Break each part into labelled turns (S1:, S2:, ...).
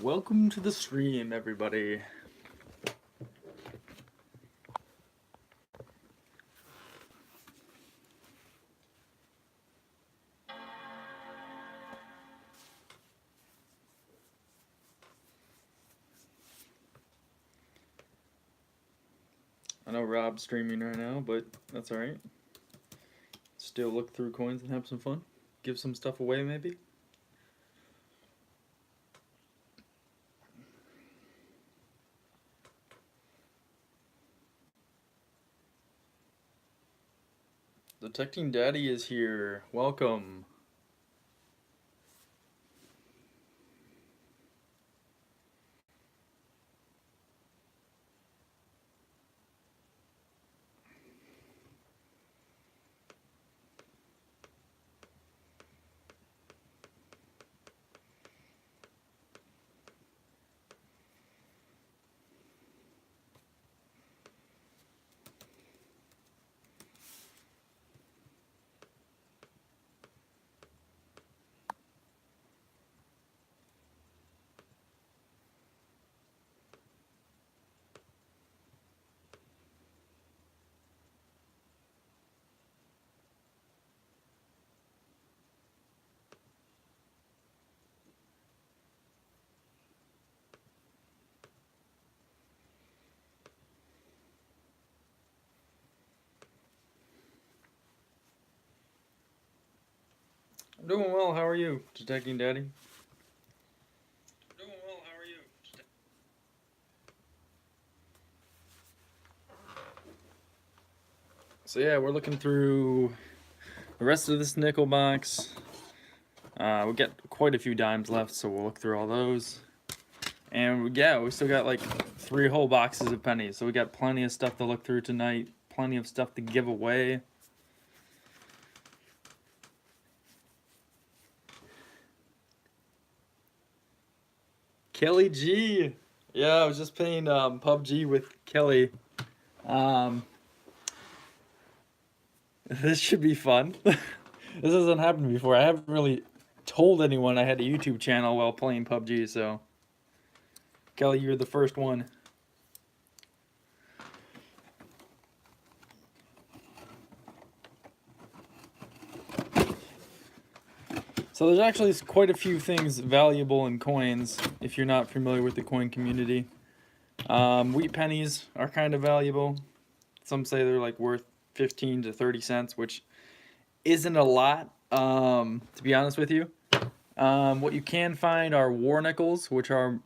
S1: Welcome to the stream, everybody. I know Rob's streaming right now, but that's alright. Still look through coins and have some fun. Give some stuff away, maybe. Detecting Daddy is here. Welcome. I'm doing well. How are you, Detecting Daddy?
S2: Doing well. How are you?
S1: So yeah, we're looking through the rest of this nickel box. We got quite a few dimes left, so we'll look through all those. And yeah, we still got like 3 whole boxes of pennies, so we got plenty of stuff to look through tonight. Plenty of stuff to give away. Kelly G. Yeah, I was just playing PUBG with Kelly. This should be fun. This hasn't happened before. I haven't really told anyone I had a YouTube channel while playing PUBG, so Kelly, you're the first one. So there's actually quite a few things valuable in coins if you're not familiar with the coin community. Wheat pennies are kind of valuable. Some say they're like worth 15 to 30 cents, which isn't a lot, to be honest with you. What you can find are war nickels, which are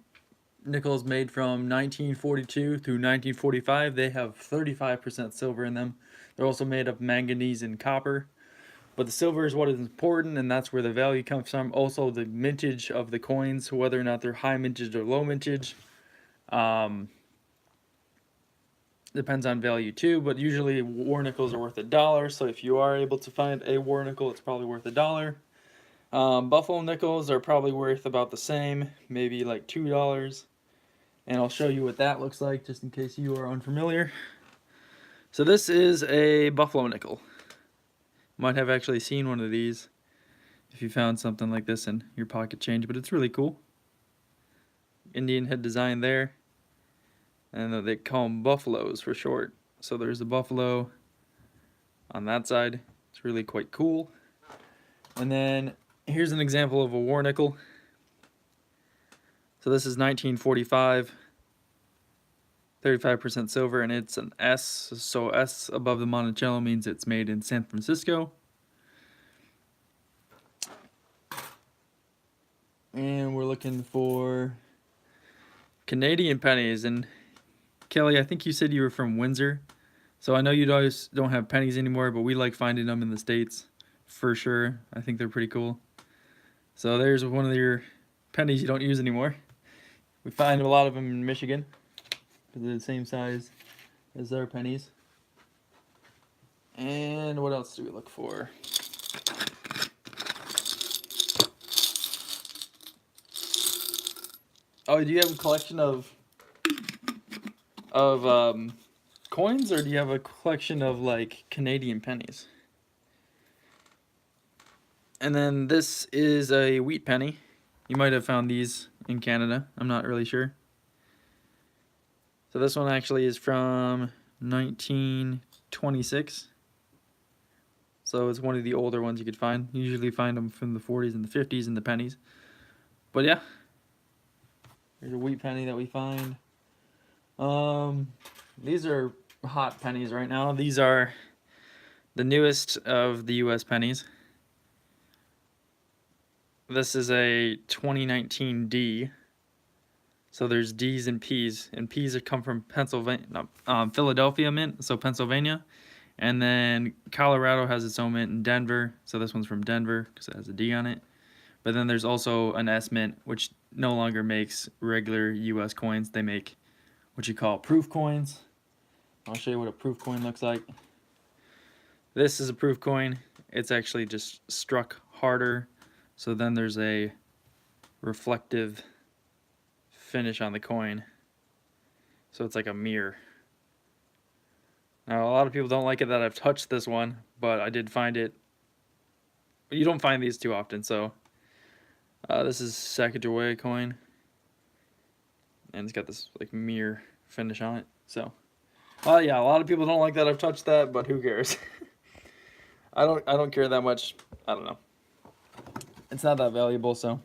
S1: nickels made from 1942 through 1945. They have 35% silver in them. They're also made of manganese and copper. But the silver is what is important, and that's where the value comes from. Also, the mintage of the coins, whether or not they're high mintage or low mintage, depends on value too. But usually, war nickels are worth $1. So if you are able to find a war nickel, it's probably worth $1. Buffalo nickels are probably worth about the same, maybe like $2. And I'll show you what that looks like, just in case you are unfamiliar. So this is a buffalo nickel. Might have actually seen one of these if you found something like this in your pocket change, but it's really cool. Indian head design there. And they call them buffaloes for short. So there's a buffalo on that side. It's really quite cool. And then here's an example of a war nickel. So this is 1945. 35% silver, and it's an S, so S above the Monticello means it's made in San Francisco. And we're looking for Canadian pennies, and Kelly, I think you said you were from Windsor, so I know you guys don't have pennies anymore, but we like finding them in the States, for sure. I think they're pretty cool. So there's one of your pennies you don't use anymore. We find a lot of them in Michigan. They're the same size as our pennies. And what else do we look for? Oh, do you have a collection of coins, or do you have a collection of like Canadian pennies? And then this is a wheat penny. You might have found these in Canada. I'm not really sure. So this one actually is from 1926. So it's one of the older ones you could find. You usually find them from the 40s and the 50s and the pennies. But yeah, there's a wheat penny that we find. These are hot pennies right now. These are the newest of the U.S. pennies. This is a 2019 D. So there's D's and P's come from Pennsylvania, Philadelphia Mint, so Pennsylvania, and then Colorado has its own mint in Denver. So this one's from Denver because it has a D on it. But then there's also an S Mint, which no longer makes regular U.S. coins. They make what you call proof coins. I'll show you what a proof coin looks like. This is a proof coin. It's actually just struck harder. So then there's a reflective finish on the coin. So it's like a mirror. Now a lot of people don't like it that I've touched this one, but I did find it. You don't find these too often, so this is Sacagawea coin. And it's got this like mirror finish on it. So yeah, a lot of people don't like that I've touched that, but who cares? I don't care that much. I don't know. It's not that valuable, so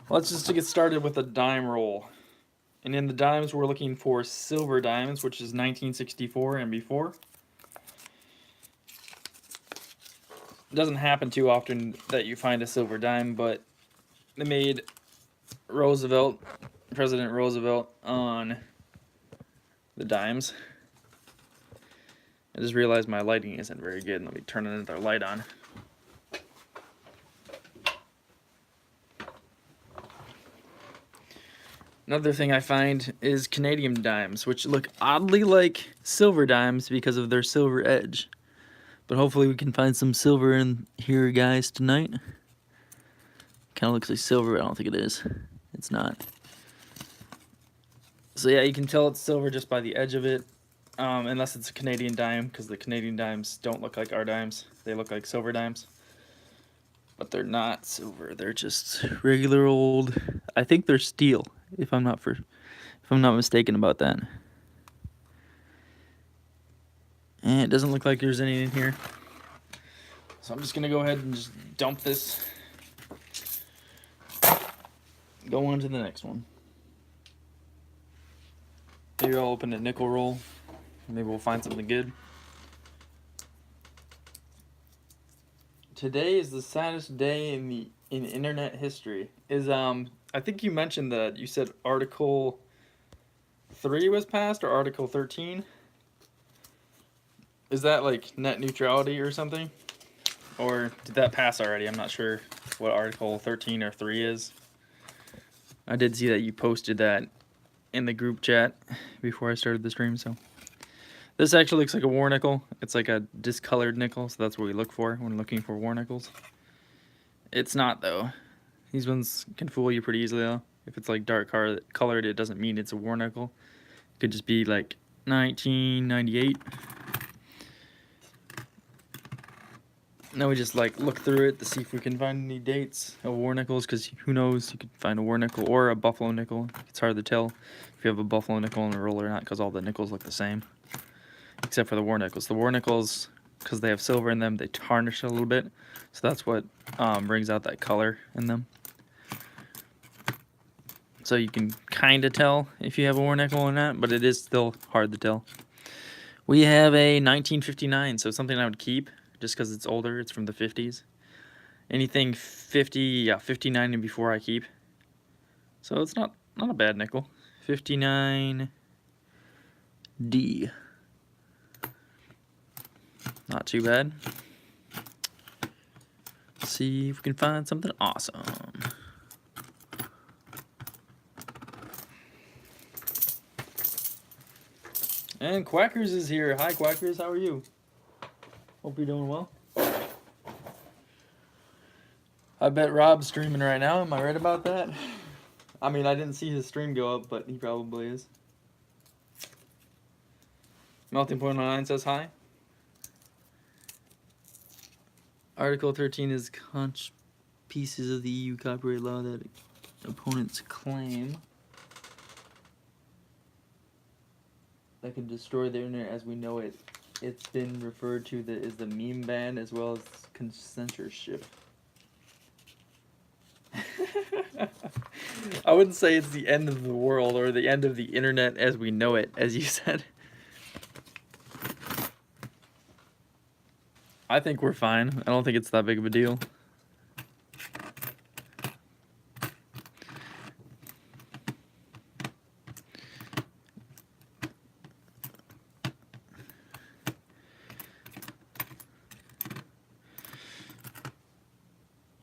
S1: let's just get started with a dime roll. And in the dimes, we're looking for silver dimes, which is 1964 and before. It doesn't happen too often that you find a silver dime, but they made President Roosevelt on the dimes. I just realized my lighting isn't very good. Let me turn another light on. Another thing I find is Canadian dimes, which look oddly like silver dimes because of their silver edge. But hopefully we can find some silver in here, guys, tonight. Kind of looks like silver, but I don't think it is. It's not. So yeah, you can tell it's silver just by the edge of it. Unless it's a Canadian dime, because the Canadian dimes don't look like our dimes. They look like silver dimes. But they're not silver. They're just regular old. I think they're steel, if I'm not mistaken about that. And it doesn't look like there's any in here. So I'm just gonna go ahead and just dump this. Go on to the next one. Maybe I'll open a nickel roll. Maybe we'll find something good. Today is the saddest day in internet history. I think you mentioned that you said Article 3 was passed or Article 13? Is that like net neutrality or something? Or did that pass already? I'm not sure what Article 13 or 3 is. I did see that you posted that in the group chat before I started the stream, so. This actually looks like a war nickel. It's like a discolored nickel, so that's what we look for when looking for war nickels. It's not, though. These ones can fool you pretty easily, though. If it's like dark colored, it doesn't mean it's a war nickel. It could just be like 1998. Now we just like look through it to see if we can find any dates of war nickels, because who knows, you could find a war nickel or a buffalo nickel. It's hard to tell if you have a buffalo nickel in a roll or not, because all the nickels look the same. Except for the war nickels. The war nickels, because they have silver in them, they tarnish a little bit. So that's what brings out that color in them. So you can kind of tell if you have a war nickel or not, but it is still hard to tell. We have a 1959, so something I would keep just because it's older. It's from the 50s. Anything 59 and before I keep. So it's not a bad nickel. 59D. Not too bad. Let's see if we can find something awesome. And Quackers is here. Hi, Quackers. How are you? Hope you're doing well. I bet Rob's streaming right now. Am I right about that? I mean, I didn't see his stream go up, but he probably is. Melting Point Online says hi. Article 13 is pieces of the EU copyright law that opponents claim that can destroy the internet as we know it. It's been referred to as the meme ban as well as censorship. I wouldn't say it's the end of the world or the end of the internet as we know it, as you said. I think we're fine. I don't think it's that big of a deal.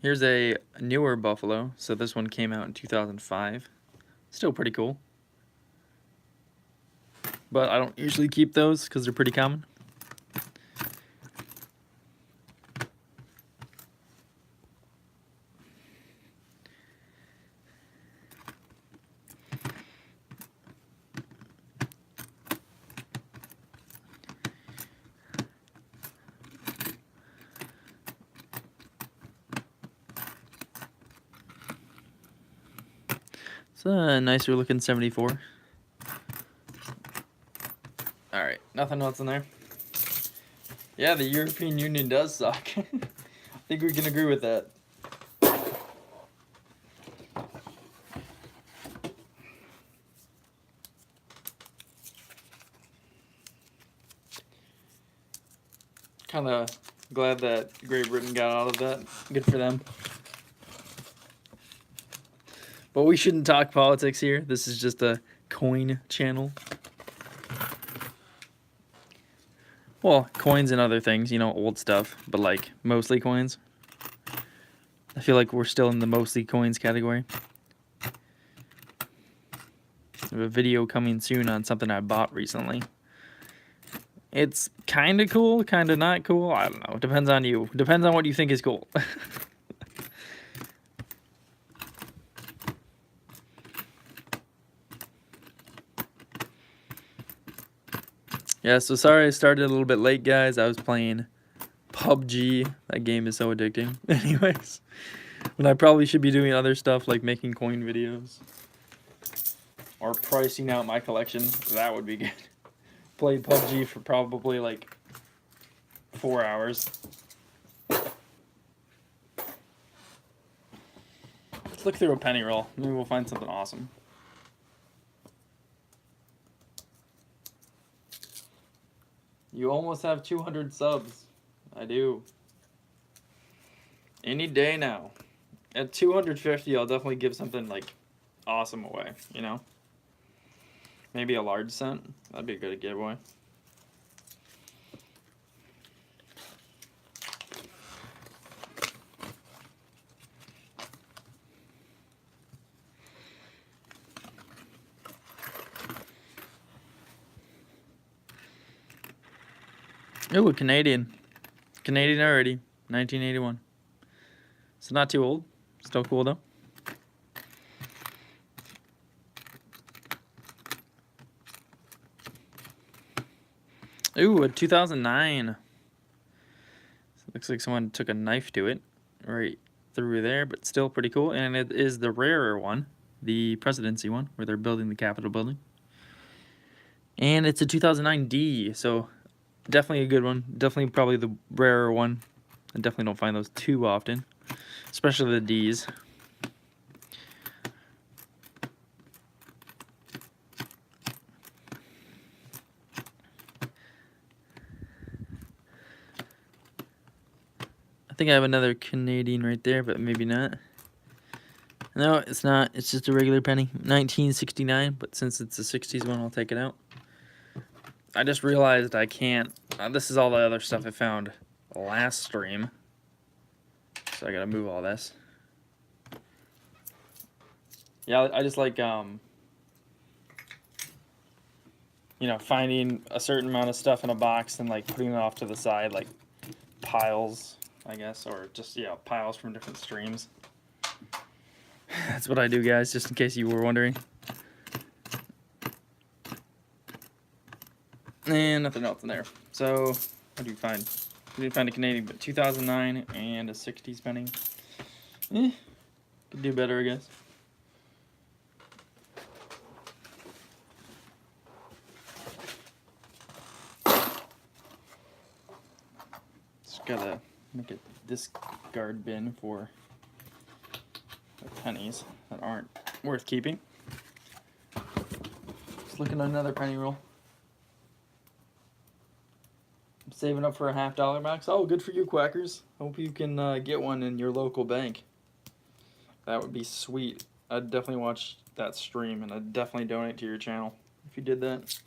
S1: Here's a newer Buffalo. So this one came out in 2005. Still pretty cool. But I don't usually keep those because they're pretty common. It's a nicer looking 74. Alright, nothing else in there. Yeah, the European Union does suck. I think we can agree with that. Kind of glad that Great Britain got out of that. Good for them. But we shouldn't talk politics here. This is just a coin channel. Well, coins and other things, you know, old stuff, but like mostly coins. I feel like we're still in the mostly coins category. I have a video coming soon on something I bought recently. It's kind of cool, kind of not cool. I don't know. Depends on you. Depends on what you think is cool. Yeah, so sorry I started a little bit late, guys. I was playing PUBG. That game is so addicting. Anyways, when I probably should be doing other stuff like making coin videos. Or pricing out my collection. That would be good. Played PUBG for probably like 4 hours. Let's look through a penny roll. Maybe we'll find something awesome. You almost have 200 subs. I do. Any day now. At 250, I'll definitely give something like awesome away, you know? Maybe a large cent. That'd be a good giveaway. Ooh, Canadian. Canadian already. 1981. So not too old. Still cool though. Ooh, a 2009. So looks like someone took a knife to it right through there, but still pretty cool. And it is the rarer one, the presidency one, where they're building the Capitol building. And it's a 2009 D, so definitely a good one. Definitely probably the rarer one. I definitely don't find those too often, especially the Ds. I think I have another Canadian right there, but maybe not. No, it's not. It's just a regular penny. 1969, but since it's a 60s one, I'll take it out. I just realized I can't. This is all the other stuff I found last stream. So I gotta move all this. Yeah, I just like, you know, finding a certain amount of stuff in a box and like putting it off to the side, like piles, I guess, or just, yeah, piles from different streams. That's what I do, guys, just in case you were wondering. And nothing else in there. So, what do you find? I didn't find a Canadian, but 2009 and a 60s penny. Could do better, I guess. Just gotta make a discard bin for the pennies that aren't worth keeping. Just looking at another penny roll. I'm saving up for a $50 max. Oh, good for you, Quackers. Hope you can get one in your local bank. That would be sweet. I'd definitely watch that stream, and I'd definitely donate to your channel if you did that.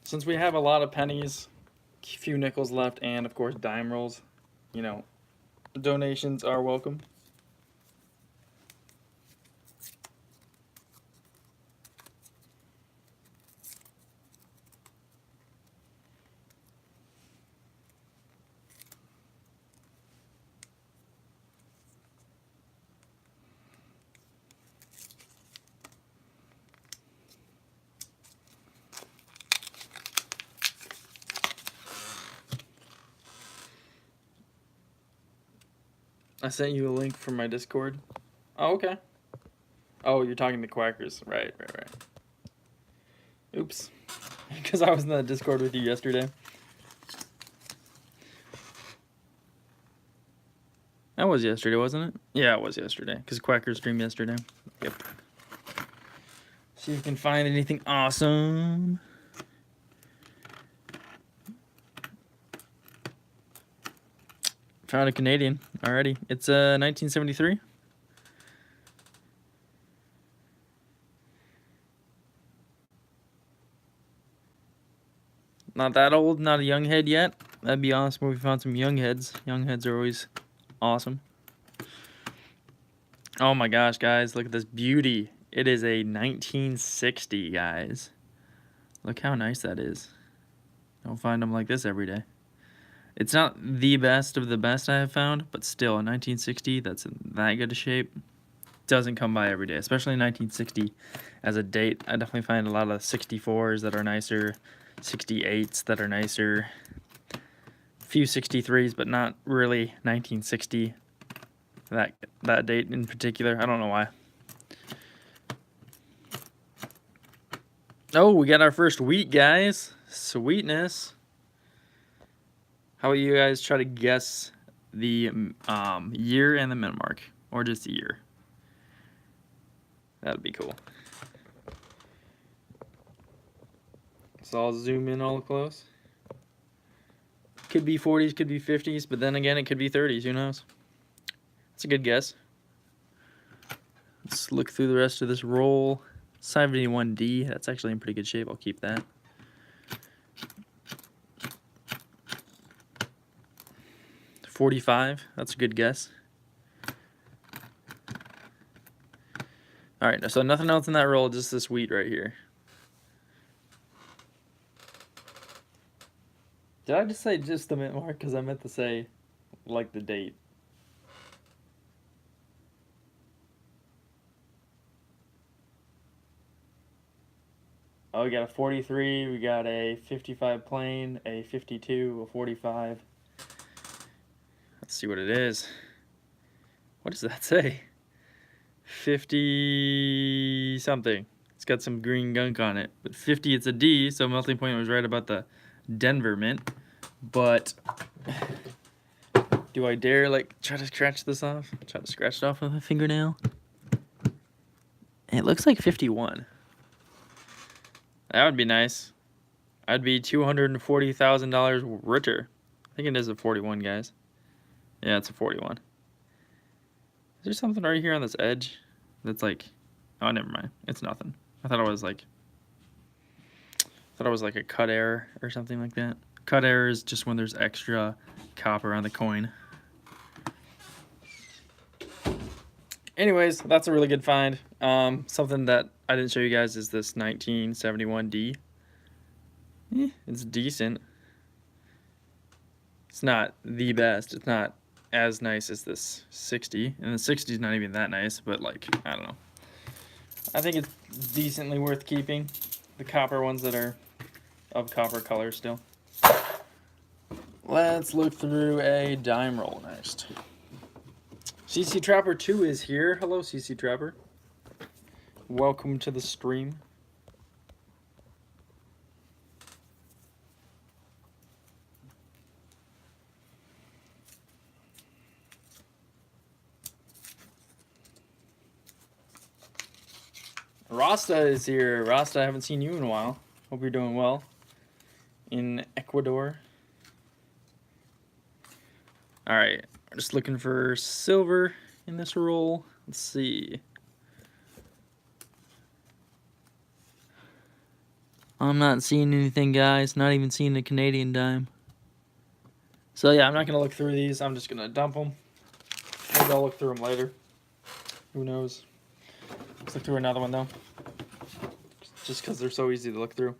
S1: Since we have a lot of pennies, a few nickels left, and of course dime rolls, you know, donations are welcome. I sent you a link from my Discord. Oh, okay. Oh, you're talking to Quackers. Right. Oops. Because I was in the Discord with you yesterday. That was yesterday, wasn't it? Yeah, it was yesterday. Because Quackers streamed yesterday. Yep. See if you can find anything awesome. Found a Canadian already. It's 1973. Not that old, not a young head yet. That'd be awesome if we found some young heads. Young heads are always awesome. Oh my gosh, guys, look at this beauty. It is a 1960, guys. Look how nice that is. Don't find them like this every day. It's not the best of the best I have found, but still, a 1960 that's in that good a shape doesn't come by every day, especially 1960 as a date. I definitely find a lot of 64s that are nicer, 68s that are nicer, a few 63s, but not really 1960, that date in particular. I don't know why. Oh, we got our first wheat, guys. Sweetness. How about you guys try to guess the year and the mint mark, or just the year? That'd be cool. So I'll zoom in all close. Could be 40s, could be 50s, but then again, it could be 30s. Who knows? That's a good guess. Let's look through the rest of this roll. 71D. That's actually in pretty good shape. I'll keep that. $45. That's a good guess. All right, so nothing else in that roll, just this wheat right here. Did I just say just the mint mark? Because I meant to say, like, the date. Oh, we got a 43, we got a 55 plain, a 52, a 45. Let's see what it is. What does that say? 50 something. It's got some green gunk on it. But 50, it's a D, so melting point was right about the Denver mint. But do I dare, like, try to scratch this off? Try to scratch it off with a fingernail? It looks like 51. That would be nice. I'd be $240,000 richer. I think it is a 41, guys. Yeah, it's a 41. Is there something right here on this edge that's like... Oh, never mind. It's nothing. I thought it was like a cut error or something like that. Cut error is just when there's extra copper on the coin. Anyways, that's a really good find. Something that I didn't show you guys is this 1971D. It's decent. It's not the best. It's not as nice as this 60. And the 60 is not even that nice, but like, I don't know. I think it's decently worth keeping. The copper ones that are of copper color still. Let's look through a dime roll next. CC Trapper 2 is here. Hello, CC Trapper. Welcome to the stream. Rasta is here. Rasta, I haven't seen you in a while. Hope you're doing well in Ecuador. All right, just looking for silver in this roll. Let's see. I'm not seeing anything, guys. Not even seeing a Canadian dime. So yeah, I'm not gonna look through these. I'm just gonna dump them. Maybe I'll look through them later. Who knows? Let's look through another one though. Just because they're so easy to look through.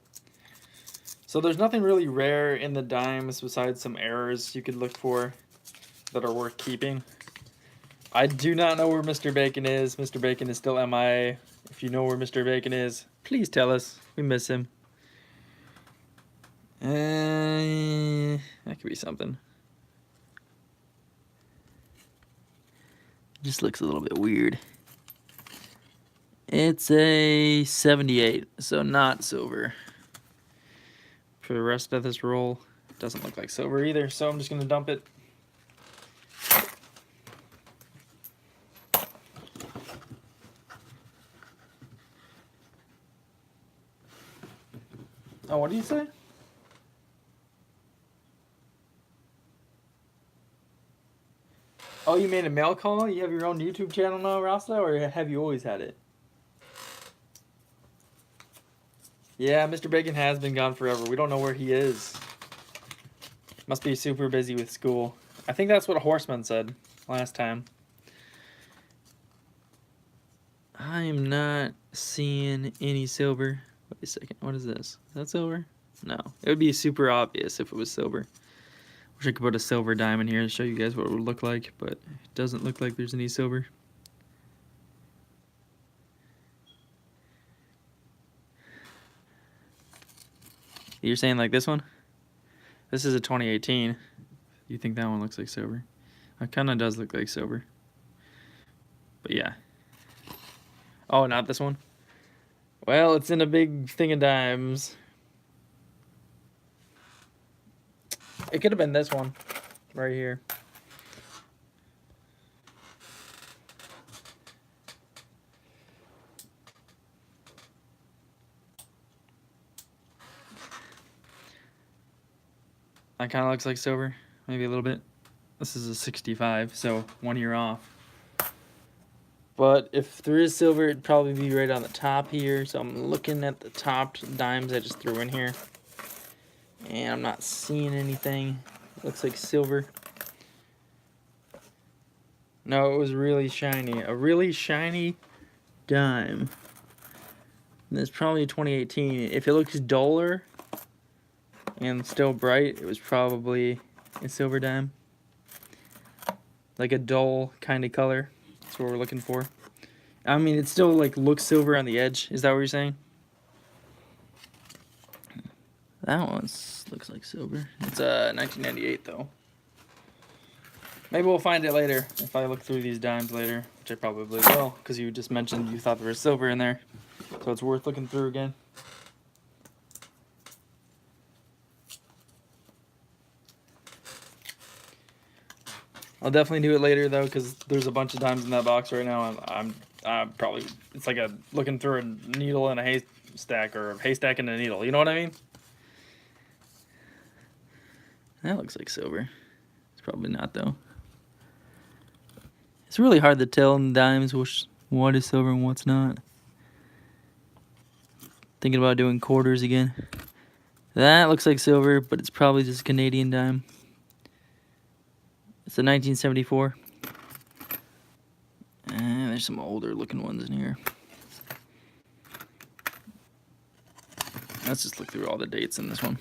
S1: So there's nothing really rare in the dimes besides some errors you could look for that are worth keeping. I do not know where Mr. Bacon is. Mr. Bacon is still MIA. If you know where Mr. Bacon is, please tell us. We miss him. That could be something. Just looks a little bit weird. It's a 78, so not silver. For the rest of this roll, it doesn't look like silver either, so I'm just going to dump it. Oh, what do you say? Oh, you made a mail call? You have your own YouTube channel now, Rasta, or have you always had it? Yeah, Mr. Bacon has been gone forever. We don't know where he is. Must be super busy with school. I think that's what a horseman said last time. I am not seeing any silver. Wait a second, what is this? Is that silver? No. It would be super obvious if it was silver. Wish I could put a silver dime in here to show you guys what it would look like, but it doesn't look like there's any silver. You're saying like this one? This is a 2018. You think that one looks like silver? It kind of does look like silver. But yeah. Oh, not this one? Well, it's in a big thing of dimes. It could have been this one. Right here. That kind of looks like silver. Maybe a little bit. This is a 65, so 1 year off. But if there is silver, it'd probably be right on the top here. So I'm looking at the top dimes I just threw in here. And I'm not seeing anything. It looks like silver. No, it was really shiny. A really shiny dime. And it's probably 2018. If it looks duller and still bright, it was probably a silver dime. Like a dull kind of color. That's what we're looking for. I mean, it still like looks silver on the edge. Is that what you're saying? That one looks like silver. It's 1998 though. Maybe we'll find it later if I look through these dimes later, which I probably will, because you just mentioned you thought there was silver in there, so it's worth looking through again. I'll definitely do it later though, because there's a bunch of dimes in that box right now. I'm probably, it's like a looking through a needle in a haystack, or a haystack in a needle. You know what I mean? That looks like silver. It's probably not though. It's really hard to tell in dimes what is silver and what's not. Thinking about doing quarters again. That looks like silver, but it's probably just a Canadian dime. It's a 1974. And there's some older looking ones in here. Let's just look through all the dates in this one.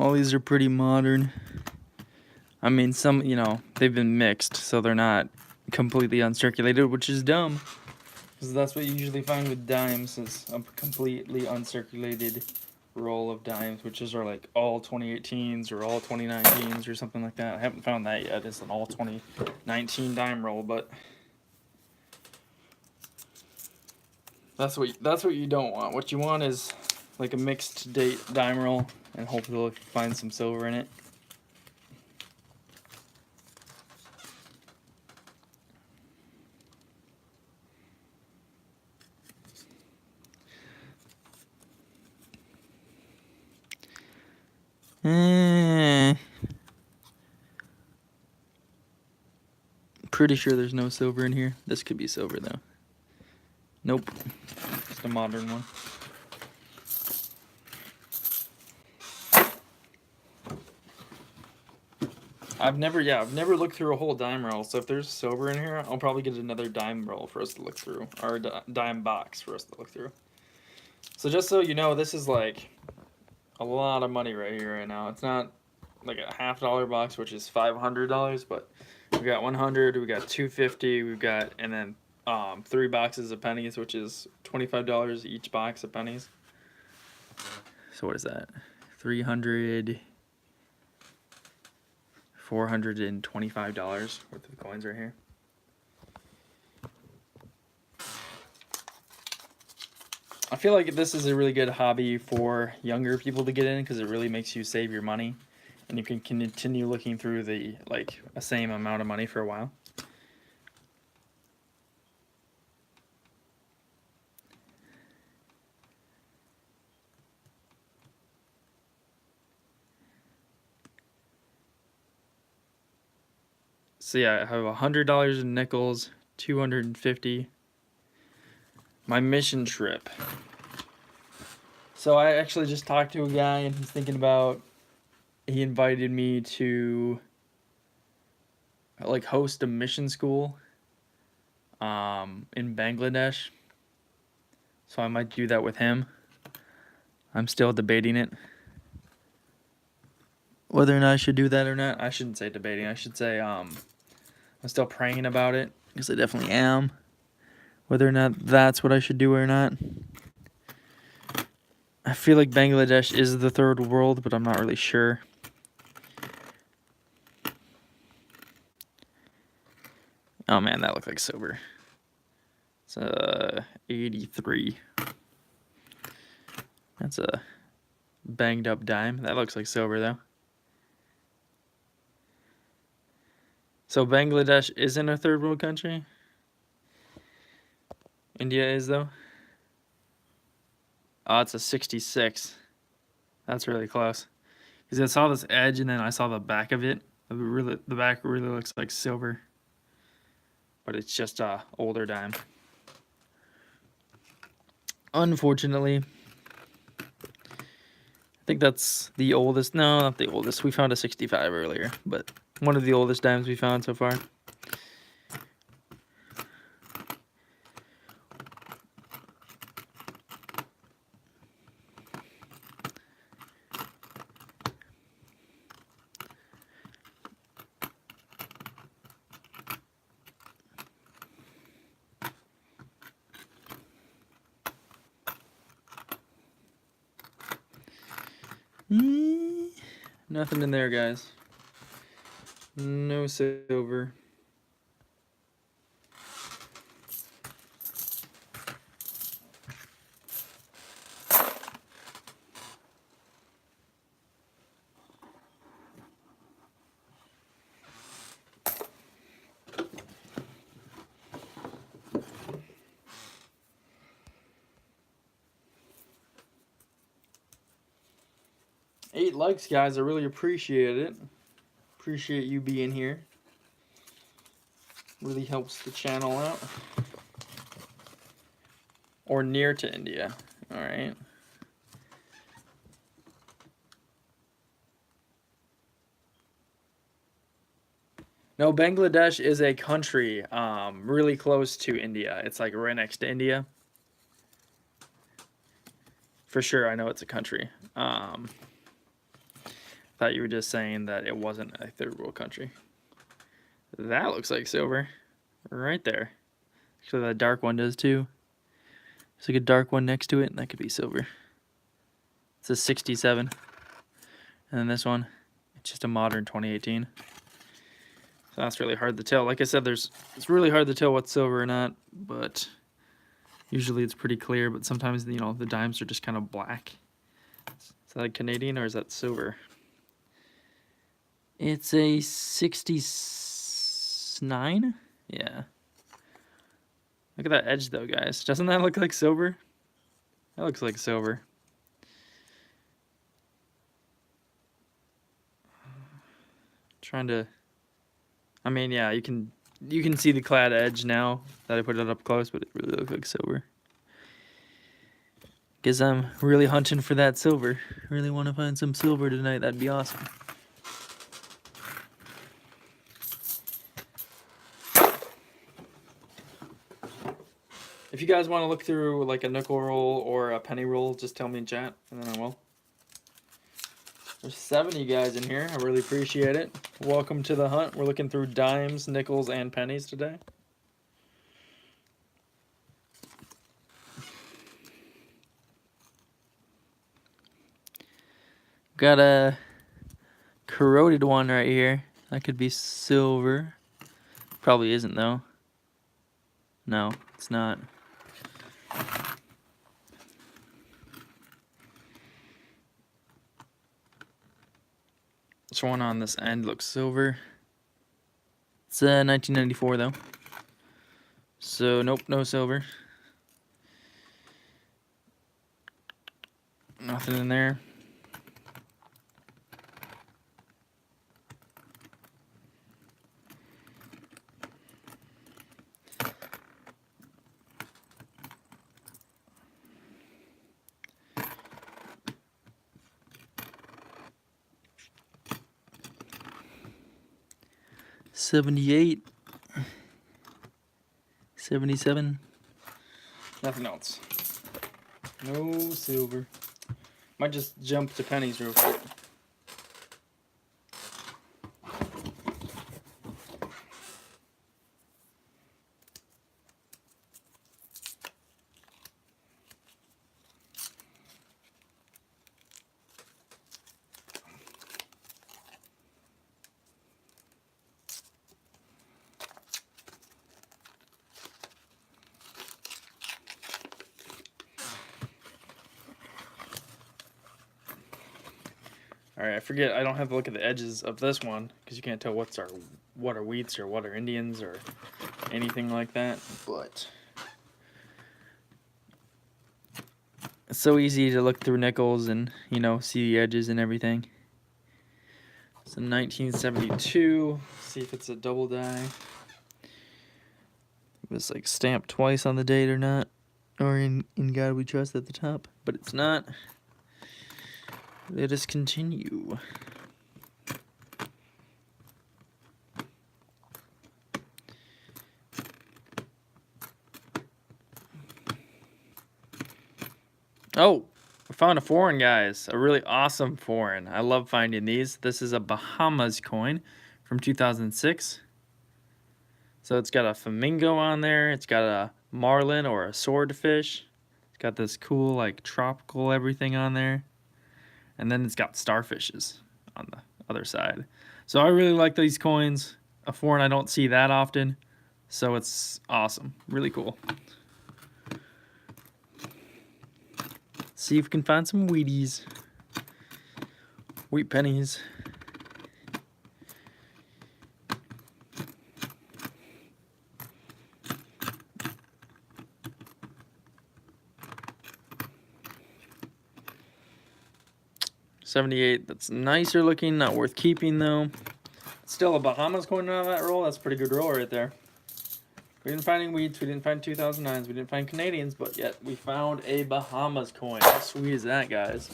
S1: All these are pretty modern. I mean, some, you know, they've been mixed, so they're not completely uncirculated, which is dumb. Because that's what you usually find with dimes, is a completely uncirculated roll of dimes, which is like all 2018s or all 2019s or something like that. I haven't found that yet. It's an all 2019 dime roll, but that's what you don't want. What you want is like a mixed date dime roll, and hopefully find some silver in it. Pretty sure there's no silver in here. This could be silver though. Nope. Just a modern one. I've never looked through a whole dime roll. So if there's silver in here, I'll probably get another dime roll for us to look through, or a dime box for us to look through. So just so you know, this is like a lot of money right here right now. It's not like a $50 box, which is $500, but we got 100, we got 250, we've got, and then 3 boxes of pennies, which is $25 each box of pennies. So what is that? 300, $425 worth of coins right here. I feel like this is a really good hobby for younger people to get in, because it really makes you save your money, and you can continue looking through the a same amount of money for a while. So yeah, I have $100 in nickels, 250. My mission trip. So I actually just talked to a guy, and he's thinking about, he invited me to host a mission school in Bangladesh. So I might do that with him. I'm still debating it. Whether or not I should do that or not. I shouldn't say debating. I should say I'm still praying about it, because I definitely am. Whether or not that's what I should do or not. I feel like Bangladesh is the third world, but I'm not really sure. Oh man, that looked like silver. It's 83. That's a banged up dime. That looks like silver though. So Bangladesh isn't a third world country? India is though? Oh, it's a 66. That's really close. Because I saw this edge and then I saw the back of it. The back really looks like silver. But it's just a older dime. Unfortunately. I think that's the oldest. No, not the oldest. We found a 65 earlier, but one of the oldest dimes we found so far. Nothing in there, guys. No silver. Eight likes, guys. I really appreciate it. Appreciate you being here. Really helps the channel out. Or near to India. Alright. No, Bangladesh is a country really close to India. It's like right next to India. For sure, I know it's a country. Thought you were just saying that it wasn't a third world country. That looks like silver. Right there. Actually, that dark one does too. There's like a dark one next to it, and that could be silver. It's a 67. And then this one, it's just a modern 2018. So that's really hard to tell. Like I said, it's really hard to tell what's silver or not, but usually it's pretty clear, but sometimes, you know, the dimes are just kind of black. Is that a Canadian or is that silver? It's a 69? Yeah. Look at that edge though, guys. Doesn't that look like silver? That looks like silver. Trying to, I mean, yeah, you can see the clad edge now that I put it up close, but it really looks like silver. Guess I'm really hunting for that silver. Really want to find some silver tonight. That'd be awesome. If you guys want to look through like a nickel roll or a penny roll, just tell me in chat, and then I will. There's 7 of you guys in here. I really appreciate it. Welcome to the hunt. We're looking through dimes, nickels, and pennies today. Got a corroded one right here. That could be silver. Probably isn't though. No, it's not. This one on this end looks silver. It's 1994 though. So nope, no silver. Nothing in there. $78, $77. Nothing else. No silver. Might just jump to pennies real quick. Alright, I forget, I don't have to look at the edges of this one, because you can't tell what are wheats or what are Indians or anything like that, but it's so easy to look through nickels and, you know, see the edges and everything. It's a 1972, see if it's a double die. It was like stamped twice on the date or not, or in God We Trust at the top, but it's not. Let us continue. Oh, we found a foreign, guys. A really awesome foreign. I love finding these. This is a Bahamas coin from 2006. So it's got a flamingo on there. It's got a marlin or a swordfish. It's got this cool like tropical everything on there. And then it's got starfishes on the other side. So I really like these coins. A foreign I don't see that often. So it's awesome. Really cool. See if we can find some Wheaties. Wheat pennies. $78, that's nicer looking, not worth keeping though. Still a Bahamas coin on that roll, that's a pretty good roll right there. We didn't find any wheats, we didn't find 2009s, we didn't find Canadians, but yet we found a Bahamas coin. How sweet is that, guys?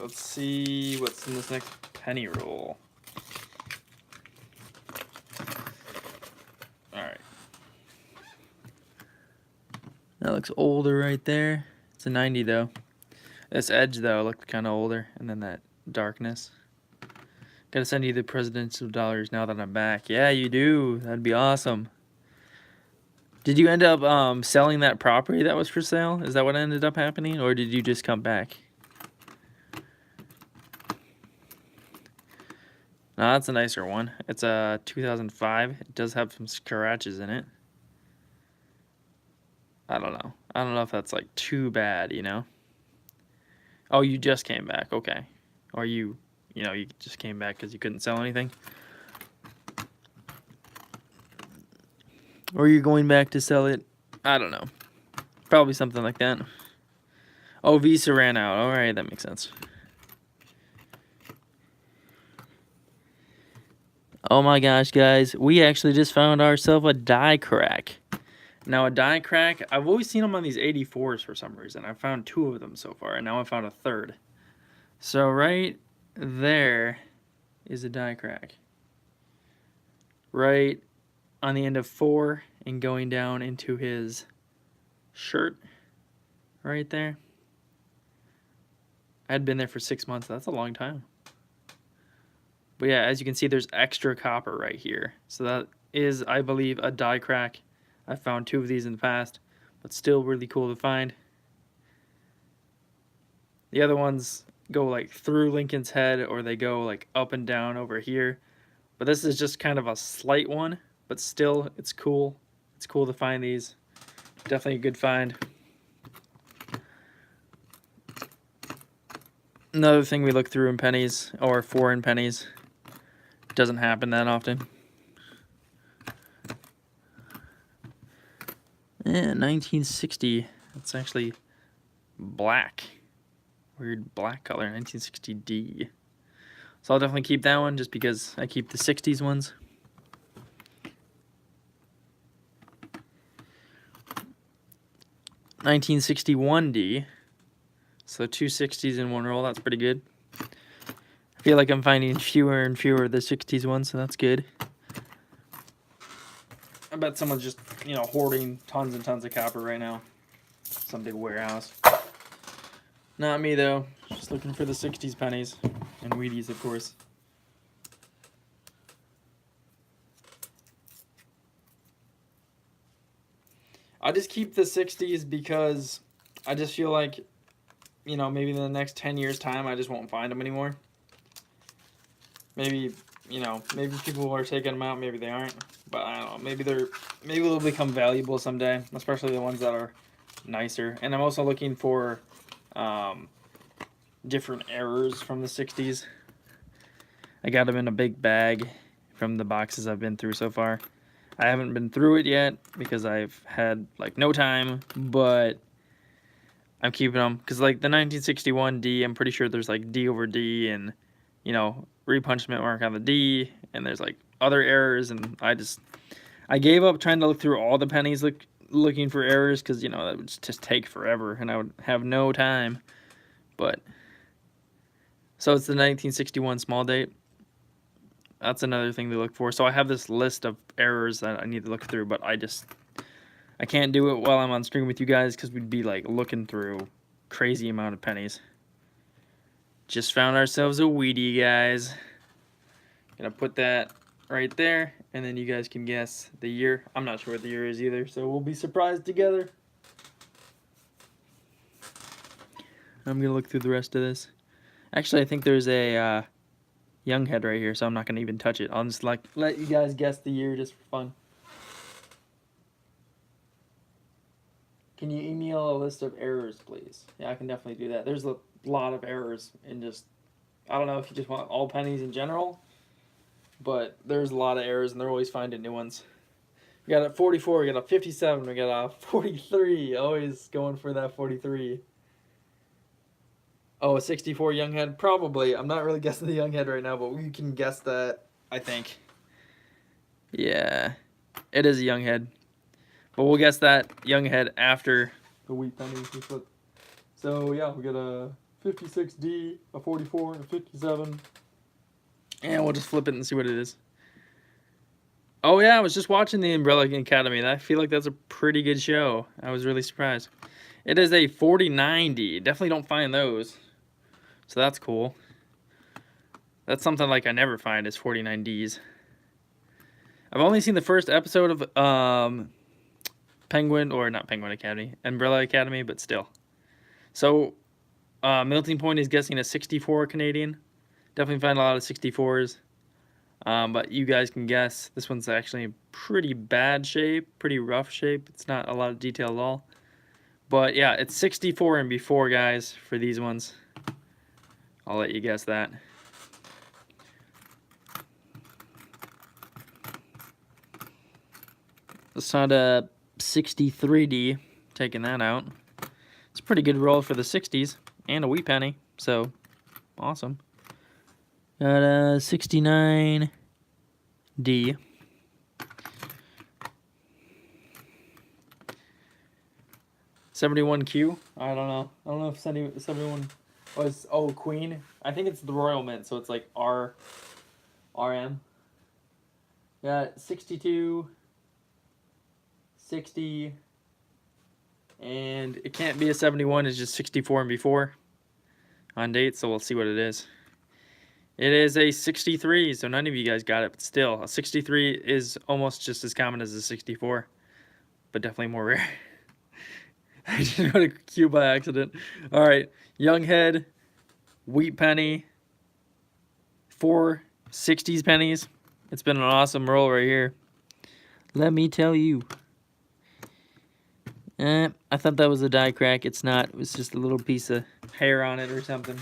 S1: let's see what's in this next penny roll. Alright. That looks older right there. It's a 90 though. This edge though looked kind of older, and then that darkness. Gotta send you the presidential dollars now that I'm back. Yeah, you do. That'd be awesome. Did you end up selling that property that was for sale? Is that what ended up happening, or did you just come back? No, that's a nicer one. It's a 2005. It does have some scratches in it. I don't know. I don't know if that's like too bad, you know? Oh, you just came back. Okay. Or you just came back because you couldn't sell anything? Or you're going back to sell it? I don't know. Probably something like that. Oh, Visa ran out. Alright, that makes sense. Oh my gosh, guys. We actually just found ourselves a die crack. Now, a die crack, I've always seen them on these 84s for some reason. I've found 2 of them so far, and now I found a 3rd. So right there is a die crack. Right on the end of 4 and going down into his shirt right there. I had been there for 6 months. That's a long time. But yeah, as you can see, there's extra copper right here. So that is, I believe, a die crack. I found 2 of these in the past, but still really cool to find. The other ones go like through Lincoln's head, or they go like up and down over here. But this is just kind of a slight one, but still, it's cool. It's cool to find these. Definitely a good find. Another thing we look through in pennies, or foreign pennies, doesn't happen that often. Yeah, 1960. It's actually black. Weird black color, 1960D. So I'll definitely keep that one just because I keep the 60s ones. $1961D. So 2 60s in one roll, that's pretty good. I feel like I'm finding fewer and fewer of the 60s ones, so that's good. I bet someone's just, hoarding tons and tons of copper right now. Some big warehouse. Not me, though. Just looking for the 60s pennies. And Wheaties, of course. I just keep the 60s because I just feel like, maybe in the next 10 years' time, I just won't find them anymore. Maybe, maybe people are taking them out, maybe they aren't. But I don't know, maybe they'll become valuable someday, especially the ones that are nicer. And I'm also looking for different errors from the 60s. I got them in a big bag from the boxes I've been through so far. I haven't been through it yet because I've had no time, but I'm keeping them because the 1961 D, I'm pretty sure there's D over D and repunchment mark on the D, and there's other errors, and I gave up trying to look through all the pennies looking for errors because that would just take forever and I would have no time. But so it's the 1961 small date. That's another thing to look for. So I have this list of errors that I need to look through, but I can't do it while I'm on stream with you guys because we'd be looking through crazy amount of pennies. Just found ourselves a Wheatie, guys. Gonna put that right there, and then you guys can guess the year. I'm not sure what the year is either, so we'll be surprised together. I'm gonna look through the rest of this. Actually, I think there's a young head right here, so I'm not gonna even touch it. I'll just let you guys guess the year just for fun. Can you email a list of errors, please? Yeah, I can definitely do that. There's a lot of errors in I don't know if you just want all pennies in general, but there's a lot of errors, and they're always finding new ones. We got a 44, we got a 57, we got a 43. Always going for that 43. Oh, a 64 young head? Probably. I'm not really guessing the young head right now, but we can guess that, I think. Yeah, it is a young head. But we'll guess that young head after the wheat penny we flip. So, yeah, we got a 56D, a 44, a 57. And we'll just flip it and see what it is. Oh yeah, I was just watching the Umbrella Academy. I feel like that's a pretty good show. I was really surprised. It is a 4090. Definitely don't find those. So that's cool. That's something like I never find is 49Ds. I've only seen the first episode of Penguin, or not Penguin Academy, Umbrella Academy, but still. So melting point is guessing a 64 Canadian. Definitely find a lot of 64s. But you guys can guess. This one's actually in pretty bad shape, pretty rough shape. It's not a lot of detail at all. But yeah, it's 64 and before, guys, for these ones. I'll let you guess that. It's not a 63D, taking that out. It's a pretty good roll for the 60s, and a wee penny, so awesome. Got a 69D. 71Q. I don't know. I don't know if 71 was Queen. I think it's the Royal Mint, so it's like RM. Got 62, 60, and it can't be a 71. It's just 64 and before on date. So we'll see what it is. It is a 63, so none of you guys got it, but still, a 63 is almost just as common as a 64, but definitely more rare. I just wrote a Q by accident. All right, Young Head, Wheat Penny, 4 60s pennies. It's been an awesome roll right here. Let me tell you. I thought that was a die crack. It's not. It was just a little piece of hair on it or something.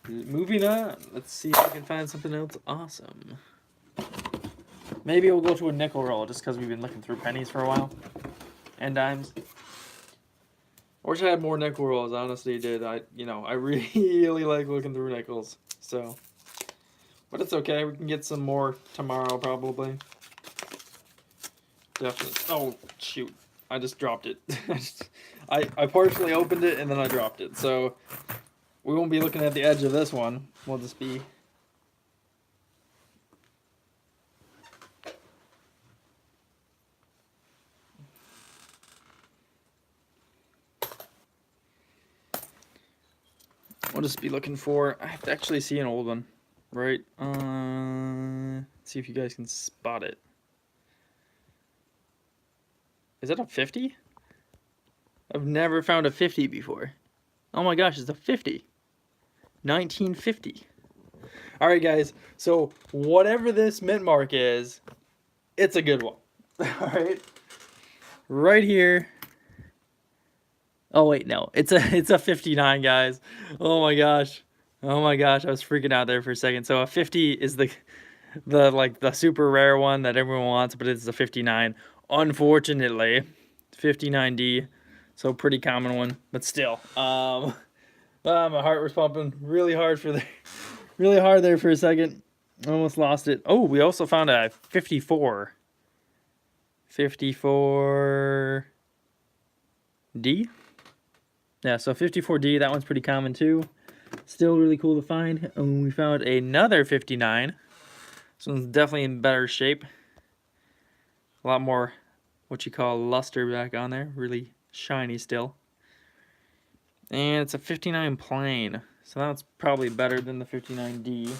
S1: Moving on. Let's see if I can find something else awesome. Maybe we'll go to a nickel roll just because we've been looking through pennies for a while. And dimes. I wish I had more nickel rolls. Honestly, did. I really like looking through nickels. So, but it's okay. We can get some more tomorrow probably. Definitely. Oh shoot! I just dropped it. I partially opened it and then I dropped it. So we won't be looking at the edge of this one. We'll just be. We'll just be looking for. I have to actually see an old one, right? Let's see if you guys can spot it. Is that a 50? I've never found a 50 before. Oh my gosh, it's a 50. 1950. All right, guys. So whatever this mint mark is, it's a good one. All right. Right here. Oh wait, no. It's a 59, guys. Oh my gosh. Oh my gosh, I was freaking out there for a second. So a 50 is the super rare one that everyone wants, but it's a 59. Unfortunately, 59D. So pretty common one, but still. My heart was pumping really hard there for a second. Almost lost it. Oh, we also found a 54. 54D. Yeah, so 54D, that one's pretty common too. Still really cool to find. And we found another 59. This one's definitely in better shape. A lot more what you call luster back on there. Really shiny still. And it's a 59 plain. So that's probably better than the 59D.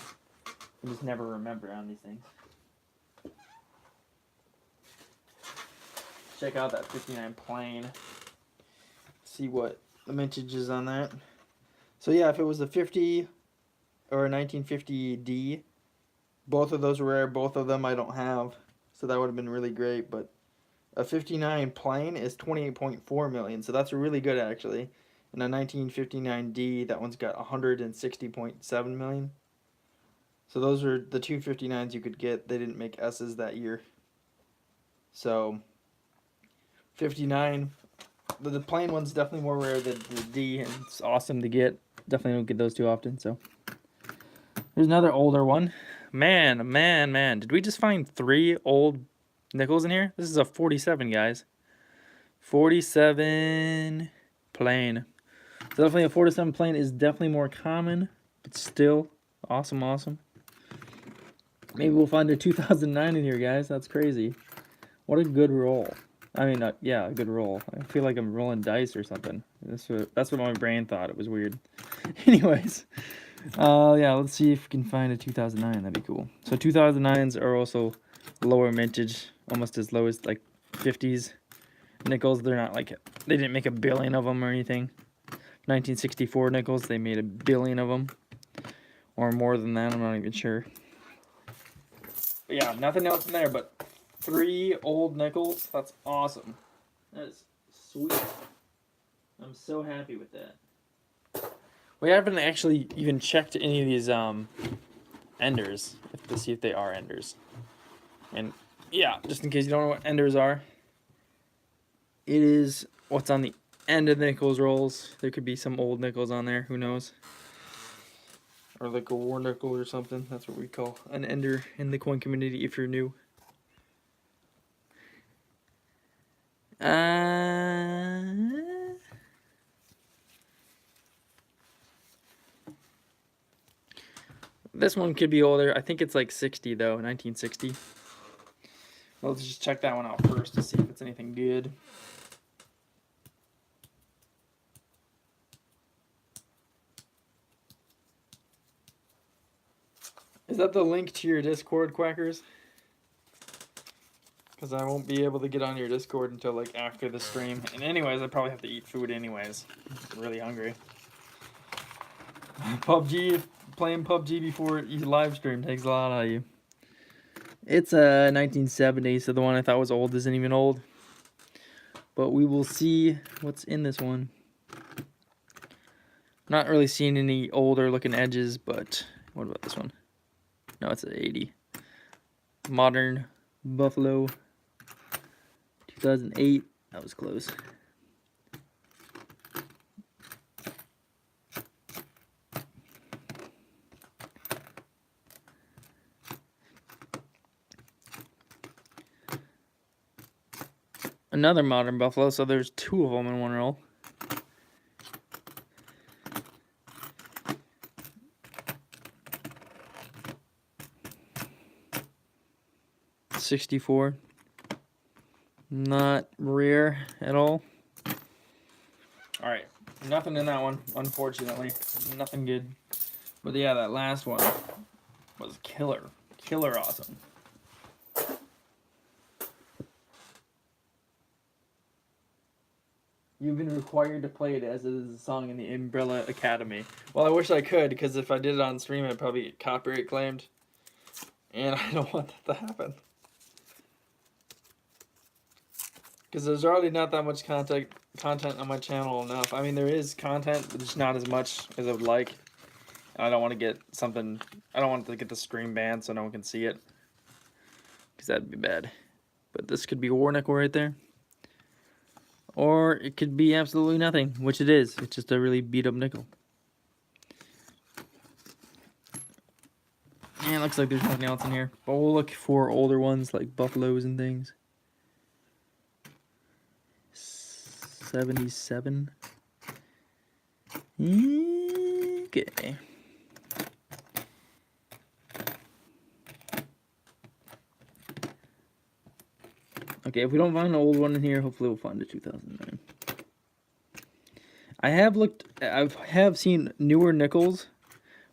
S1: I just never remember on these things. Check out that 59 plain. See what the mintage is on that. So yeah, if it was a 50 or a 1950D, both of those were rare. Both of them I don't have, so that would have been really great. But a 59 plain is 28.4 million, so that's really good actually. And a 1959D, that one's got 160.7 million. So those are the two 59s you could get. They didn't make S's that year. So 59. The plain one's definitely more rare than the D, and it's awesome to get. Definitely don't get those too often. So there's another older one. Man. Did we just find 3 old nickels in here? This is a 47, guys. 47 plain. So definitely a 4 to 7 plane is definitely more common, but still awesome, awesome. Maybe we'll find a 2009 in here, guys. That's crazy. What a good roll. I mean, yeah, a good roll. I feel like I'm rolling dice or something. That's what my brain thought. It was weird. Anyways, yeah, let's see if we can find a 2009. That'd be cool. So 2009s are also lower mintage, almost as low as like 50s nickels. They're not like, they didn't make a billion of them or anything. 1964 nickels, they made a billion of them. Or more than that, I'm not even sure. But yeah, nothing else in there but 3 old nickels. That's awesome. That is sweet. I'm so happy with that. We haven't actually even checked any of these enders to see if they are enders. And yeah, just in case you don't know what enders are, it is what's on the end of the nickels rolls. There could be some old nickels on there, who knows? Or like a war nickel or something. That's what we call an ender in the coin community if you're new. This one could be older. I think it's like 60 though, 1960. Well, let's just check that one out first to see if it's anything good. Is that the link to your Discord, Quackers? Because I won't be able to get on your Discord until like after the stream. And anyways, I probably have to eat food anyways. I'm really hungry. PUBG, playing PUBG before you live stream takes a lot out of you. It's 1970, so the one I thought was old isn't even old. But we will see what's in this one. Not really seeing any older looking edges, but what about this one? No, it's an 80. Modern Buffalo 2008. That was close. Another modern Buffalo, so there's 2 of them in one roll. '64. Not rare at all. Alright, nothing in that one, unfortunately. Nothing good. But yeah, that last one was killer. Killer awesome. You've been required to play it as it is a song in the Umbrella Academy. Well, I wish I could, because if I did it on stream, I'd probably get copyright claimed. And I don't want that to happen. Because there's already not that much content on my channel enough. I mean, there is content, but it's not as much as I would like. I don't want to get something... I don't want to get the stream banned so no one can see it. Because that'd be bad. But this could be a war nickel right there. Or it could be absolutely nothing, which it is. It's just a really beat up nickel. And it looks like there's nothing else in here. But we'll look for older ones like buffaloes and things. 77. Okay. Okay, if we don't find an old one in here, hopefully we'll find a 2009. I have seen newer nickels,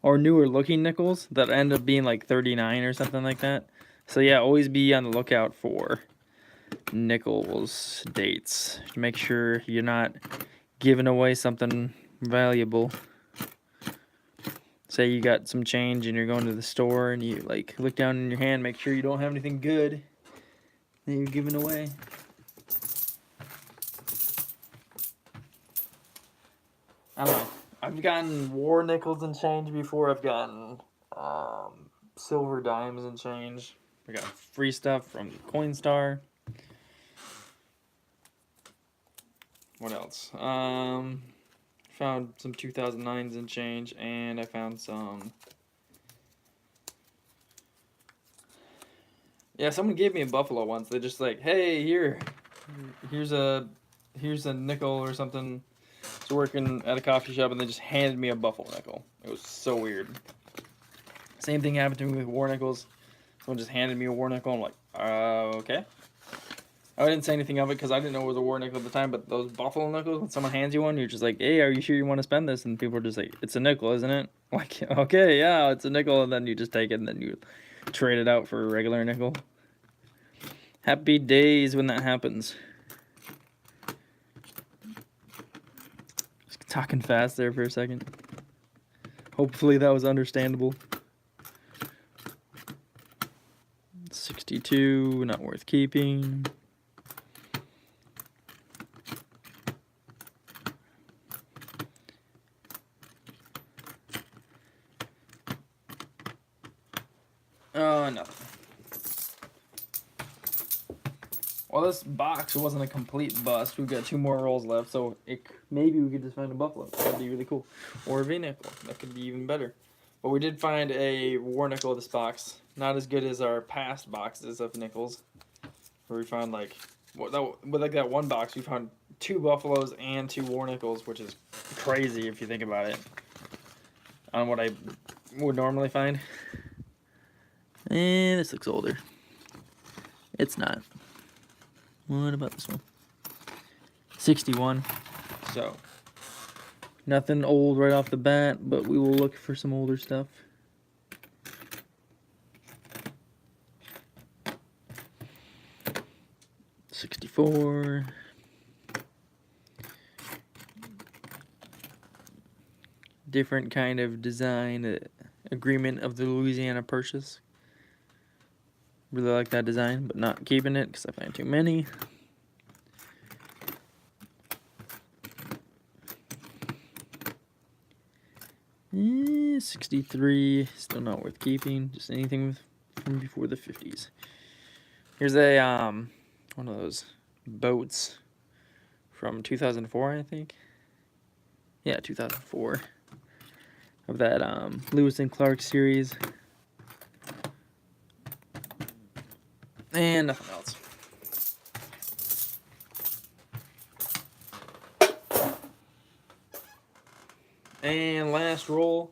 S1: or newer looking nickels, that end up being like 39 or something like that. So yeah, always be on the lookout for nickels dates to make sure you're not giving away something valuable. Say you got some change and you're going to the store and you like look down in your hand, make sure you don't have anything good that you're giving away. I don't know. I've gotten war nickels and change before. I've gotten silver dimes and change. I got free stuff from Coinstar. What else? Found some 2009s and change, and I found some... Yeah, someone gave me a buffalo once. They're just like, hey, here's a nickel or something. I was working at a coffee shop and they just handed me a buffalo nickel. It was so weird. Same thing happened to me with war nickels. Someone just handed me a war nickel. I'm like, okay. I didn't say anything of it because I didn't know it was a war nickel at the time, but those buffalo nickels, when someone hands you one, you're just like, hey, are you sure you want to spend this? And people are just like, it's a nickel, isn't it? Like, okay, yeah, it's a nickel, and then you just take it and then you trade it out for a regular nickel. Happy days when that happens. Just talking fast there for a second. Hopefully that was understandable. 62, not worth keeping. Nothing. Well, this box wasn't a complete bust. We've got 2 more rolls left, so maybe we could just find a buffalo. That'd be really cool. Or a V-nickel. That could be even better. But we did find a war nickel in this box. Not as good as our past boxes of nickels. Where we found with that one box, we found 2 buffaloes and 2 war nickels, which is crazy if you think about it. On what I would normally find. And this looks older. It's not. What about this one? 61. So, nothing old right off the bat, but we will look for some older stuff. $64. Different kind of design. Agreement of the Louisiana Purchase. Really like that design, but not keeping it because I find too many. Eh, 63, still not worth keeping. Just anything from before the 50s. Here's a one of those boats from 2004, I think. Yeah, 2004. Of that Lewis and Clark series. And nothing else. And last roll.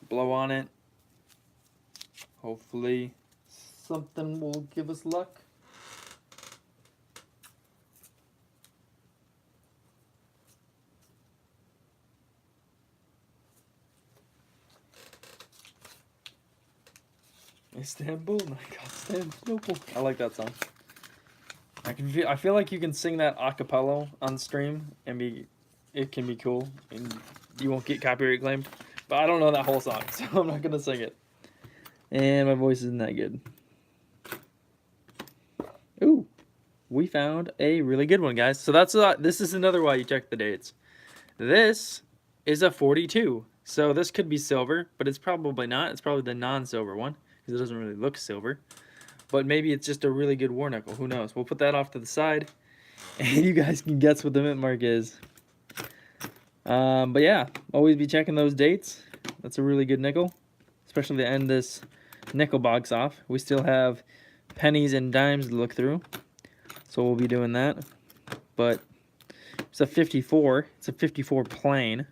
S1: Blow on it. Hopefully something will give us luck. Istanbul, Constantinople. I like that song. I feel like you can sing that a cappella on stream and it can be cool and you won't get copyright claimed. But I don't know that whole song, so I'm not gonna sing it. And my voice isn't that good. Ooh, we found a really good one, guys. So this is another why you check the dates. This is a 42. So this could be silver, but it's probably not. It's probably the non-silver one because it doesn't really look silver. But maybe it's just a really good war nickel. Who knows? We'll put that off to the side, and you guys can guess what the mint mark is. But yeah, always be checking those dates. That's a really good nickel, especially to end this nickel box off. We still have pennies and dimes to look through, so we'll be doing that. But it's a 54. It's a 54 plain,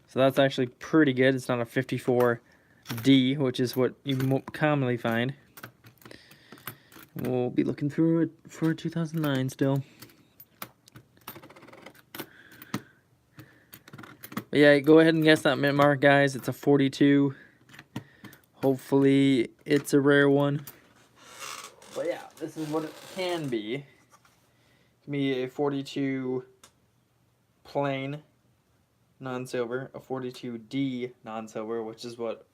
S1: so that's actually pretty good. It's not a 54D, which is what you commonly find. We'll be looking through it for 2009 still. But yeah, go ahead and guess that mint mark, guys. It's a 42. Hopefully, it's a rare one. But yeah, this is what it can be. It can be a 42 plain non-silver, a 42D non-silver, which is what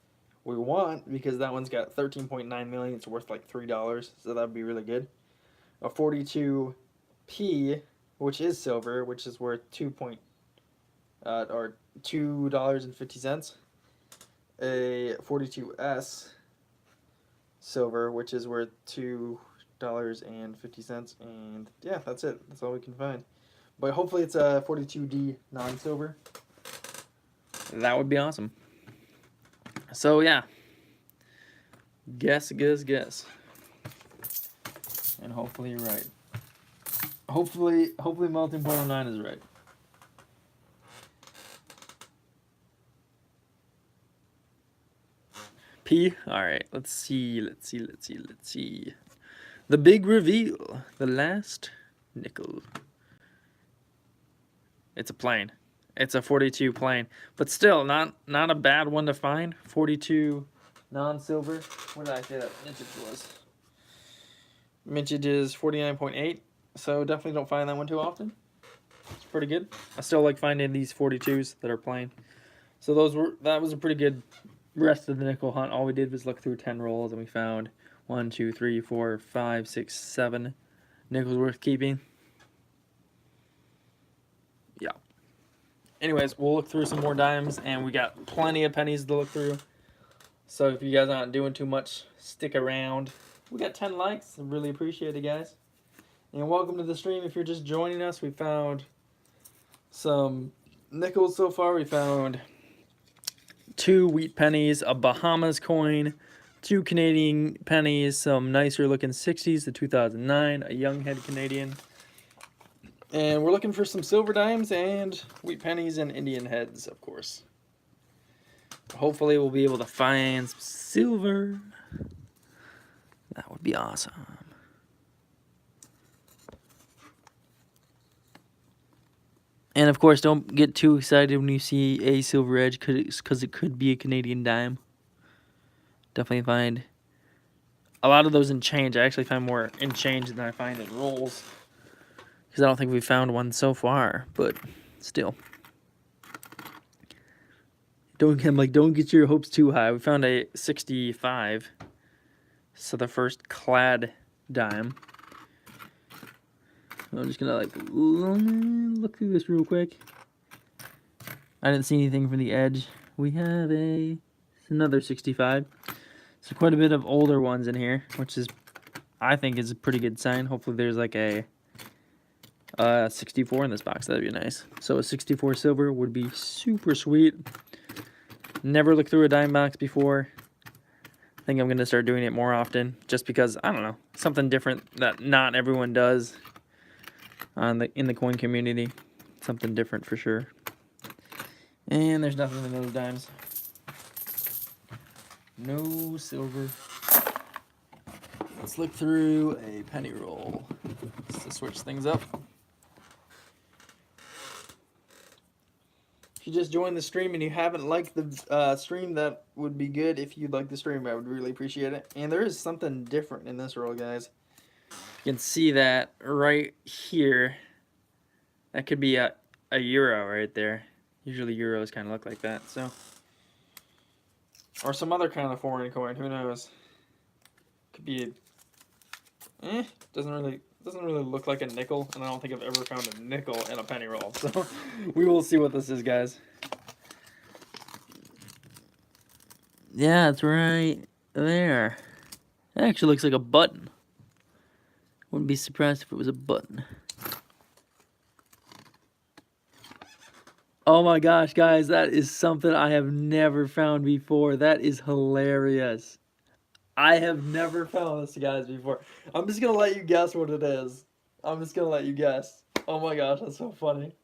S1: we want because that one's got 13.9 million. It's worth like $3, so that'd be really good. A 42P, which is silver, which is worth $2.50. A 42S silver, which is worth $2.50, and yeah, that's it. That's all we can find. But hopefully it's a 42D non-silver. That would be awesome. So yeah, guess, and hopefully you're right. Hopefully Melting Portal 9 is right. P. All right. Let's see. The big reveal. The last nickel. It's a plane. It's a 42 plane, but still not a bad one to find. 42 non-silver. What did I say that mintage was? Mintage is 49.8. So definitely don't find that one too often. It's pretty good. I still like finding these 42s that are plain. So that was a pretty good rest of the nickel hunt. All we did was look through 10 rolls and we found 1, 2, 3, 4, 5, 6, 7 nickels worth keeping. Yeah. Anyways, we'll look through some more dimes and we got plenty of pennies to look through. So if you guys aren't doing too much, stick around. We got 10 likes. I really appreciate it, guys. And welcome to the stream. If you're just joining us, we found some nickels so far. We found 2 wheat pennies, a Bahamas coin, 2 Canadian pennies, some nicer looking 60s, the 2009, a Young Head Canadian. And we're looking for some silver dimes and wheat pennies and Indian heads, of course. Hopefully we'll be able to find some silver. That would be awesome. And of course, don't get too excited when you see a silver edge, because it could be a Canadian dime. Definitely find a lot of those in change. I actually find more in change than I find in rolls, because I don't think we've found one so far. But still, don't get your hopes too high. We found a 65, so the first clad dime. I'm just gonna look through this real quick. I didn't see anything from the edge. We have another 65. So quite a bit of older ones in here, which is, I think, is a pretty good sign. Hopefully there's like a 64 in this box. That'd be nice. So a 64 silver would be super sweet. Never looked through a dime box before. I think I'm gonna start doing it more often, just because, I don't know, something different that not everyone does in the coin community. Something different for sure. And there's nothing in those dimes. No silver. Let's look through a penny roll just to switch things up. If you just joined the stream and you haven't liked the stream, that would be good. If you'd like the stream, I would really appreciate it. And there is something different in this roll, guys. You can see that right here. That could be a euro right there. Usually euros kind of look like that, so. Or some other kind of foreign coin, who knows? Could be doesn't really look like a nickel, and I don't think I've ever found a nickel in a penny roll. So we will see what this is, guys. Yeah, it's right there. It actually looks like a button. Wouldn't be surprised if it was a button. Oh my gosh, guys, that is something I have never found before. That is hilarious. I have never found this, guys, before. I'm just gonna let you guess what it is. I'm just gonna let you guess. Oh my gosh, that's so funny.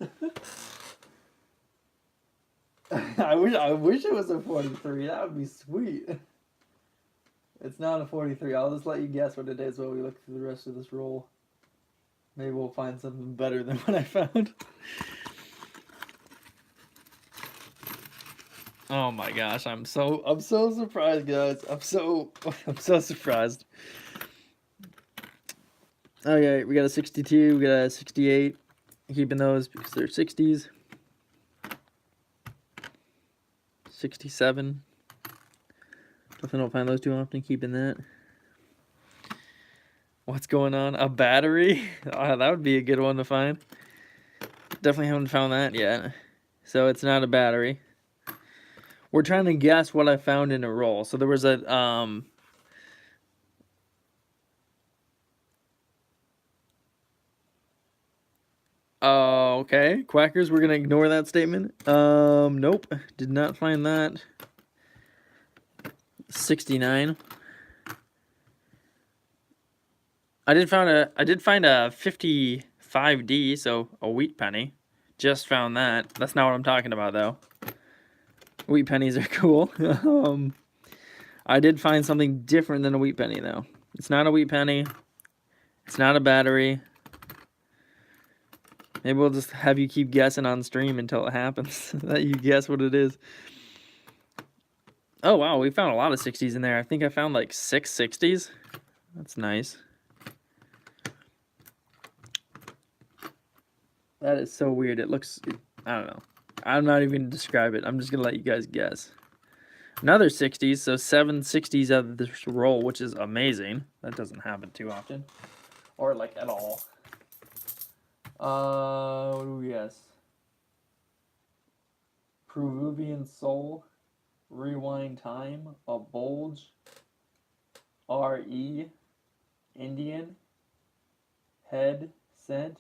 S1: I wish it was a 43. That would be sweet. It's not a 43. I'll just let you guess what it is while we look through the rest of this roll. Maybe we'll find something better than what I found. Oh my gosh, I'm so surprised, guys. I'm so surprised. Okay, we got a 62, we got a 68. Keeping those because they're 60s. 67. Definitely don't find those too often. Keeping that. What's going on? A battery? Oh, that would be a good one to find. Definitely haven't found that yet. So it's not a battery. We're trying to guess what I found in a roll. So there was a okay. Quackers, we're gonna ignore that statement. Nope. Did not find that. 69. I did find a 55 5D, so a wheat penny. Just found that. That's not what I'm talking about, though. Wheat pennies are cool. I did find something different than a wheat penny, though. It's not a wheat penny. It's not a battery. Maybe we'll just have you keep guessing on stream until it happens. That you guess what it is. Oh, wow. We found a lot of 60s in there. I think I found like 6 60s. That's nice. That is so weird. It looks... I don't know. I'm not even going to describe it. I'm just going to let you guys guess. Another 60s. So 7 60s out of this roll, which is amazing. That doesn't happen too often. Or like at all. What do we guess? Peruvian Soul, Rewind Time, A Bulge, R.E., Indian, Head, Scent,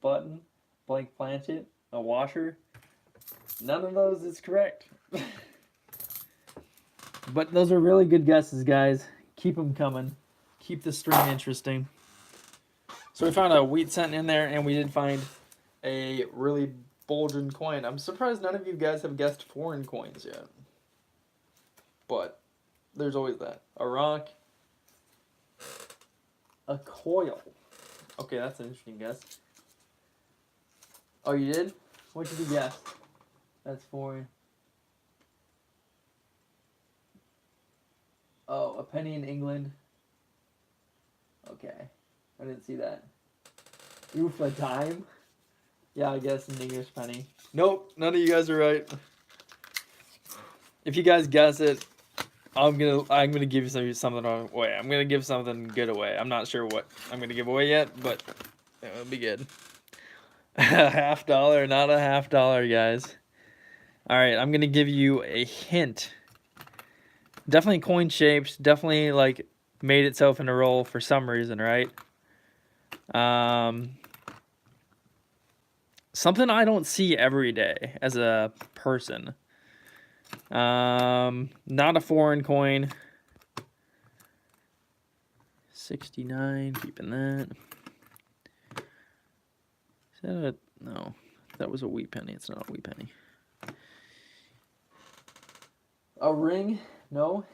S1: Button, Blank Planchet, A Washer. None of those is correct. But those are really good guesses, guys. Keep them coming. Keep the stream interesting. So we found a wheat cent in there, and we did find a really bulging coin. I'm surprised none of you guys have guessed foreign coins yet. But there's always that. A rock. A coil. Okay, that's an interesting guess. Oh, you did? What did you guess? That's foreign. Oh, a penny in England. Okay. I didn't see that. Oof, a dime? Yeah, I guess an English penny. Nope, none of you guys are right. If you guys guess it, I'm gonna give you something away. I'm gonna give something good away. I'm not sure what I'm gonna give away yet, but it'll be good. $50, not a $50, guys. All right, I'm gonna give you a hint. Definitely coin shaped. Definitely like made itself in a roll for some reason, right? Something I don't see every day as a person. Not a foreign coin. 69, keeping that. Is that a, no, that was a wheat penny. It's not a wheat penny. A ring? No.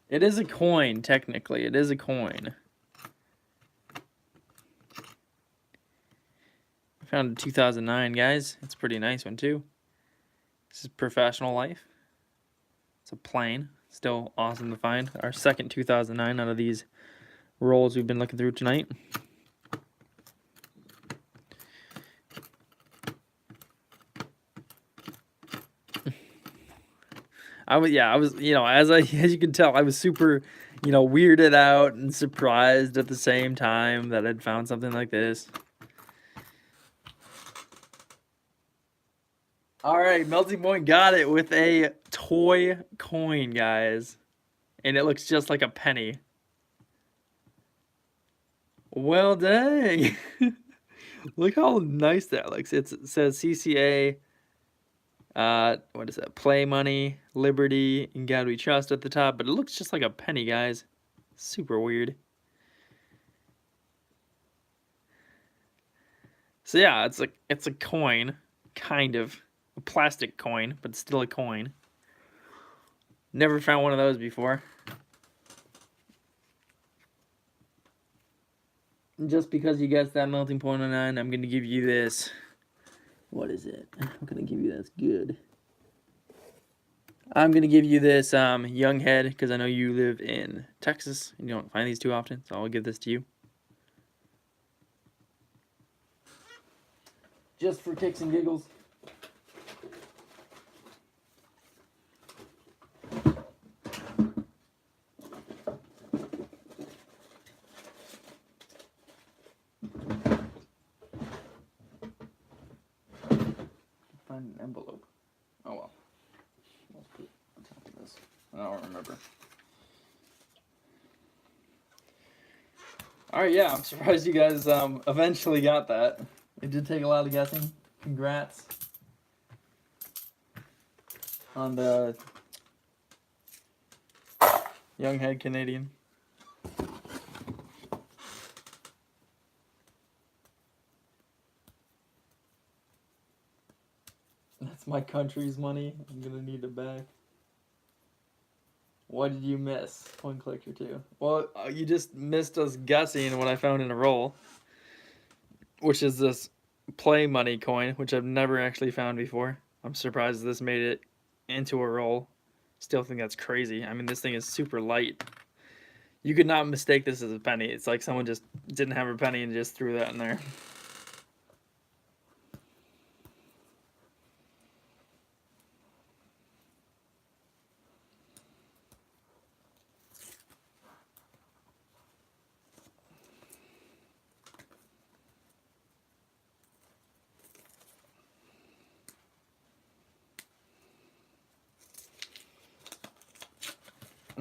S1: It is a coin, technically. It is a coin. I found a 2009, guys. It's a pretty nice one, too. This is Professional Life. It's a plain. Still awesome to find. Our second 2009 out of these rolls we've been looking through tonight. I was, as you can tell, I was super, weirded out and surprised at the same time that I'd found something like this. All right, Melting Point got it with a toy coin, guys. And it looks just like a penny. Well, dang. Look how nice that looks. It says CCA, what is that? Play Money, Liberty, and God We Trust at the top. But it looks just like a penny, guys. Super weird. So yeah, it's a coin, kind of. A plastic coin, but still a coin. Never found one of those before. Just because you guessed that Melting Point 09, I'm going to give you this. What is it? I'm going to give you that's good. I'm going to give you this Young Head because I know you live in Texas and you don't find these too often, so I'll give this to you. Just for kicks and giggles. Find an envelope. Oh well. Let's put it on top of this. I don't remember. Alright, yeah, I'm surprised you guys eventually got that. It did take a lot of guessing. Congrats on the Young Head Canadian. That's my country's money. I'm gonna need it back. What did you miss? Coin Collector 2. Well, you just missed us guessing what I found in a roll, which is this play money coin, which I've never actually found before. I'm surprised this made it into a roll. Still think that's crazy. I mean, this thing is super light. You could not mistake this as a penny. It's like someone just didn't have a penny and just threw that in there.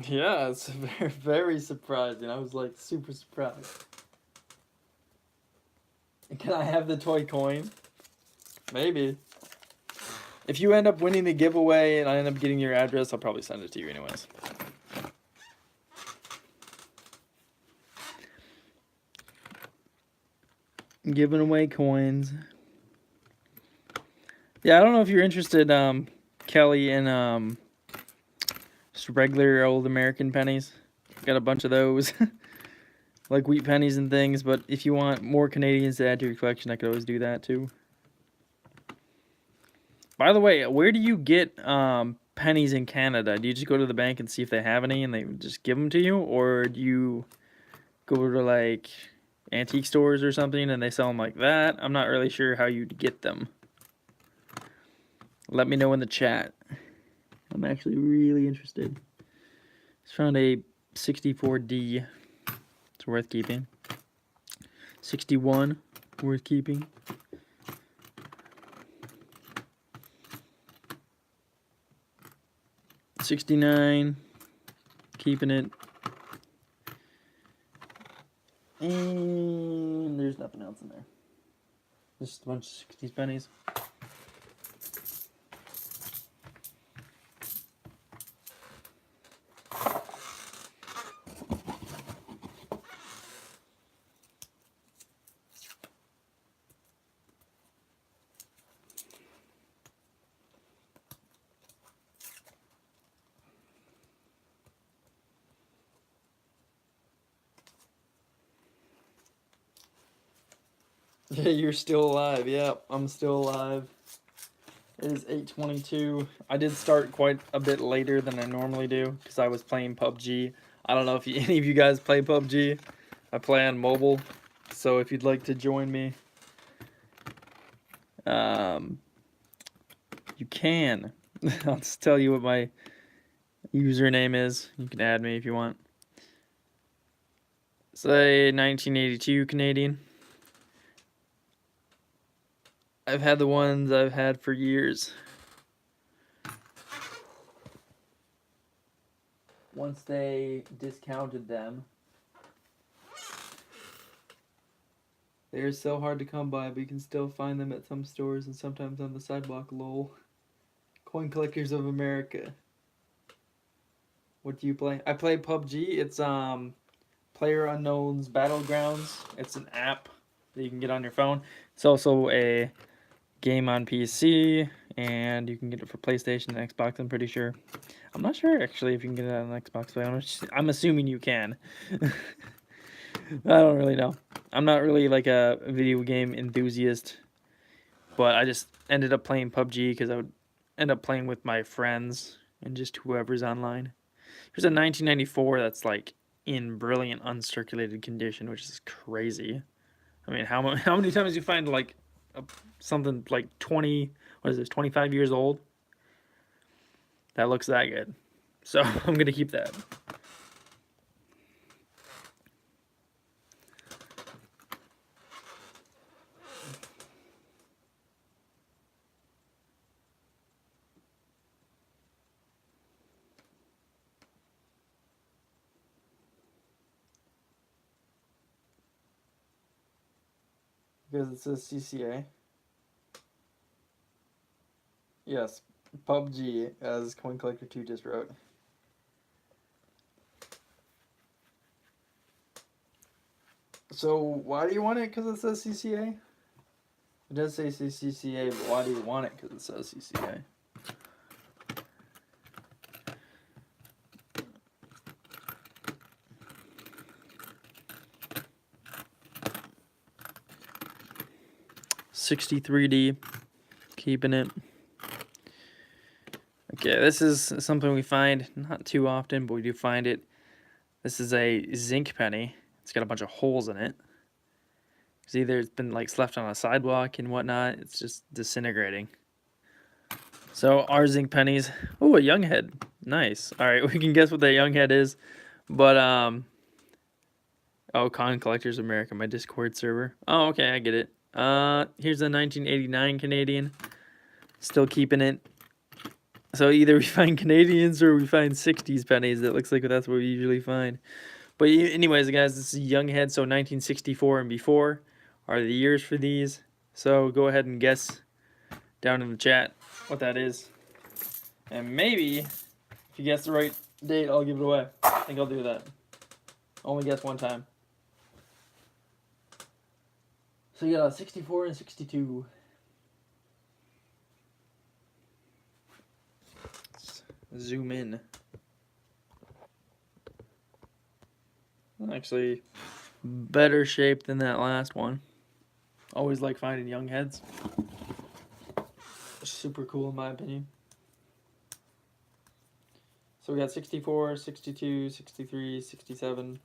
S1: Yeah, it's very, very surprising. I was like super surprised. Can I have the toy coin? Maybe. If you end up winning the giveaway and I end up getting your address, I'll probably send it to you anyways. Giving away coins. Yeah, I don't know if you're interested, Kelly, in just regular old American pennies. Got a bunch of those. Like wheat pennies and things, but if you want more Canadians to add to your collection, I could always do that too. By the way, where do you get pennies in Canada? Do you just go to the bank and see if they have any and they just give them to you? Or do you go to like antique stores or something and they sell them like that? I'm not really sure how you'd get them. Let me know in the chat. I'm actually really interested. Just found a 64D. It's worth keeping. 61, worth keeping. $69, keeping it. And there's nothing else in there. Just a bunch of 60s pennies. Yeah, you're still alive. Yeah, I'm still alive. It is 8:22. I did start quite a bit later than I normally do because I was playing PUBG. I don't know if any of you guys play PUBG. I play on mobile, so if you'd like to join me, you can. I'll just tell you what my username is. You can add me if you want. Say 1982 Canadian. I've had the ones I've had for years. Once they discounted them, they're so hard to come by, but you can still find them at some stores and sometimes on the sidewalk. Lol. Coin Collectors of America. What do you play? I play PUBG. It's Player Unknown's Battlegrounds. It's an app that you can get on your phone. It's also a game on PC, and you can get it for PlayStation and Xbox, I'm pretty sure. I'm not sure, actually, if you can get it on Xbox, but I'm assuming you can. I don't really know. I'm not really like a video game enthusiast, but I just ended up playing PUBG because I would end up playing with my friends and just whoever's online. Here's a 1994 that's like in brilliant uncirculated condition, which is crazy. I mean, how many times you find like something like 20, what is this, 25 years old? That looks that good. So I'm going to keep that. Because it says CCA. Yes, PUBG, as Coin Collector 2 just wrote. So why do you want it? Because it says CCA? It does say CCA, but why do you want it? Because it says CCA. $63D, keeping it. Okay, this is something we find not too often, but we do find it. This is a zinc penny. It's got a bunch of holes in it. It's either it's been like left on a sidewalk and whatnot. It's just disintegrating. So our zinc pennies. Oh, a young head. Nice. All right, we can guess what that young head is, but oh, Con Collectors America, my Discord server. Oh, okay, I get it. Here's a 1989 Canadian. Still keeping it. So either we find Canadians or we find 60s pennies. That looks like that's what we usually find. But anyways, guys, this is young head, so 1964 and before are the years for these. So go ahead and guess down in the chat what that is. And maybe, if you guess the right date, I'll give it away. I think I'll do that. Only guess one time. So you got 64 and 62. Let's zoom in. Actually, better shape than that last one. Always like finding young heads. Super cool in my opinion. So we got 64, 62, 63, 67.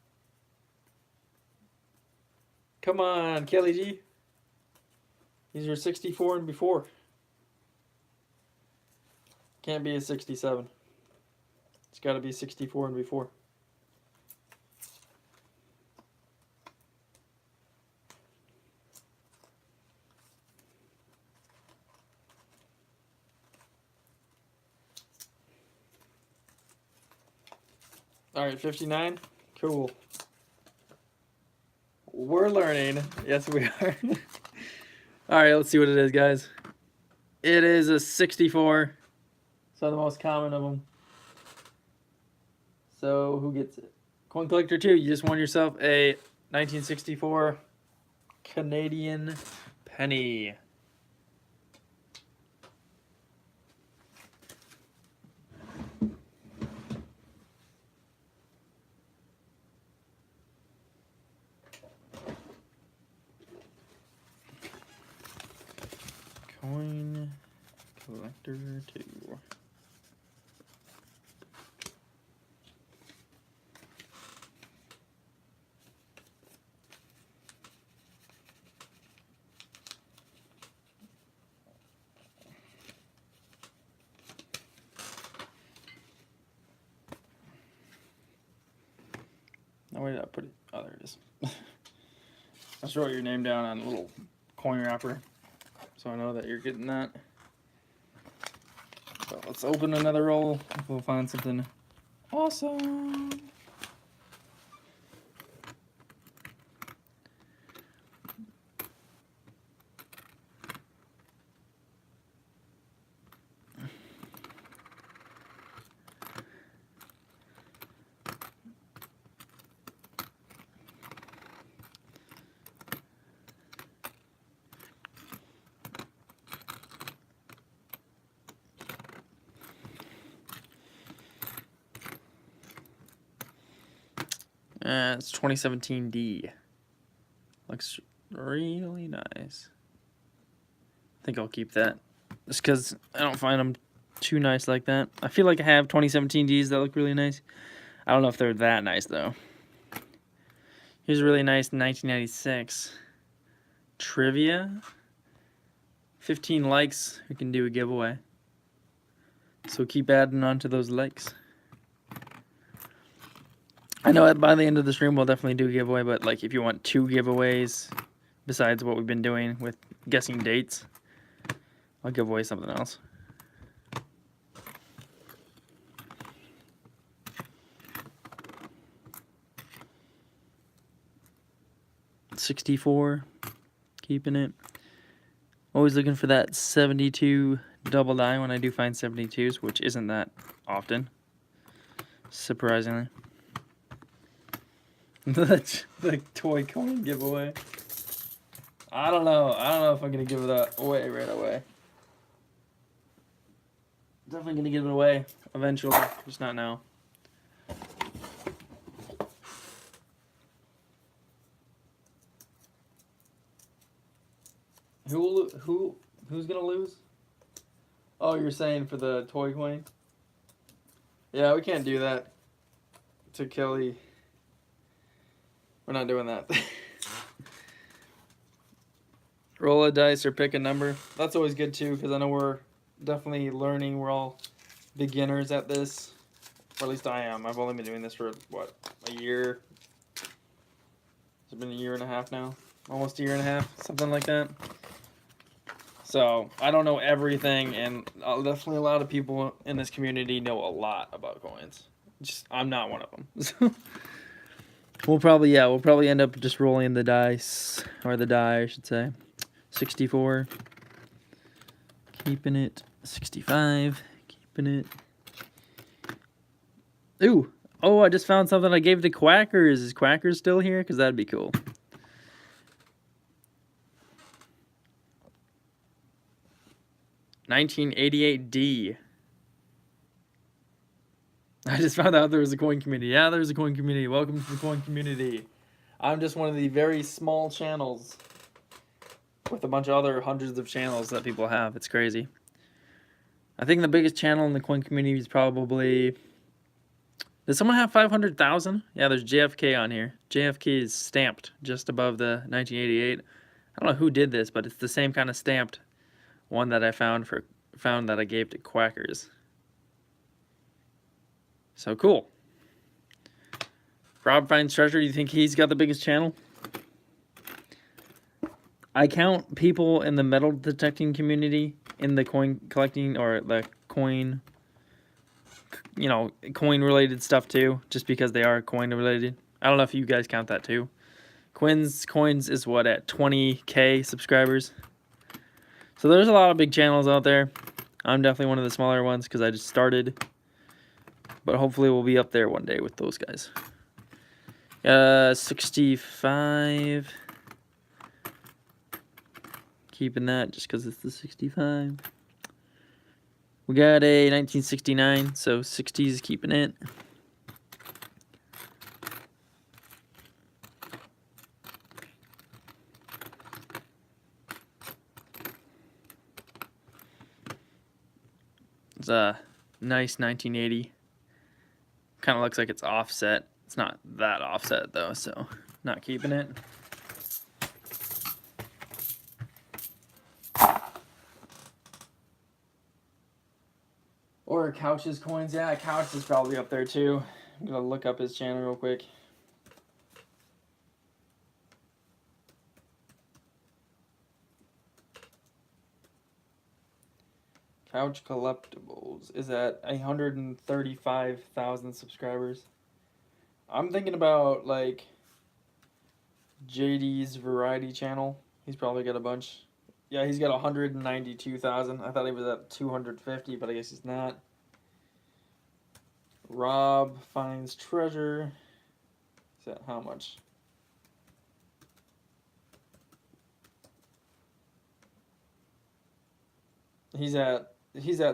S1: Come on, Kelly G. These are 64 and before. Can't be a 67. It's got to be 64 and before. All right, 59. Cool. We're learning. Yes, we are. All right, let's see what it is, guys. It is a 64. So the most common of them. So who gets it? Coin Collector 2, you just won yourself a 1964 Canadian penny. Coin Collector 2. Now where did I put it? Oh, there it is. Let's write your name down on a little coin wrapper so I know that you're getting that. So let's open another roll. We'll find something awesome. It's 2017 D. Looks really nice. I think I'll keep that. Just because I don't find them too nice like that. I feel like I have 2017 Ds that look really nice. I don't know if they're that nice, though. Here's a really nice 1996 trivia. 15 likes, we can do a giveaway. So keep adding on to those likes. I know by the end of the stream we'll definitely do a giveaway, but like if you want 2 giveaways besides what we've been doing with guessing dates, I'll give away something else. $64, keeping it. Always looking for that 72 double die when I do find 72s, which isn't that often, surprisingly. The toy coin giveaway. I don't know. I don't know if I'm gonna give it away right away. Definitely gonna give it away eventually, just not now. Who's gonna lose? Oh, you're saying for the toy coin? Yeah, we can't do that to Kelly. We're not doing that. Roll a dice or pick a number. That's always good too, because I know we're definitely learning. We're all beginners at this, or at least I am. I've only been doing this for what, a year? It's been a year and a half now, almost a year and a half, something like that. So I don't know everything, and definitely a lot of people in this community know a lot about coins. Just I'm not one of them. So we'll probably end up just rolling the dice, or the die, I should say. 64. Keeping it. 65. Keeping it. Ooh. Oh, I just found something I gave to Quackers. Is Quackers still here? Because that'd be cool. $1988D. I just found out there was a coin community. Yeah, there's a coin community. Welcome to the coin community. I'm just one of the very small channels with a bunch of other hundreds of channels that people have. It's crazy. I think the biggest channel in the coin community is probably... Does someone have 500,000? Yeah, there's JFK on here. JFK is stamped just above the 1988. I don't know who did this, but it's the same kind of stamped one that I found that I gave to Quackers. So cool. Rob Finds Treasure, you think he's got the biggest channel? I count people in the metal detecting community in the coin collecting or the coin, you know, coin related stuff too, just because they are coin related. I don't know if you guys count that too. Coins is what, at 20K subscribers? So there's a lot of big channels out there. I'm definitely one of the smaller ones because I just started. But hopefully we'll be up there one day with those guys. 65. Keeping that just because it's the 65. We got a 1969, so 60s keeping it. It's a nice 1980. Kind of looks like it's offset. It's not that offset though, so not keeping it. Or Couch's coins. Yeah, Couch is probably up there too. I'm gonna look up his channel real quick. Couch Collectibles is at 135,000 subscribers. I'm thinking about like JD's Variety channel. He's probably got a bunch. Yeah, he's got 192,000. I thought he was at 250, but I guess he's not. Rob Finds Treasure. Is that how much? He's at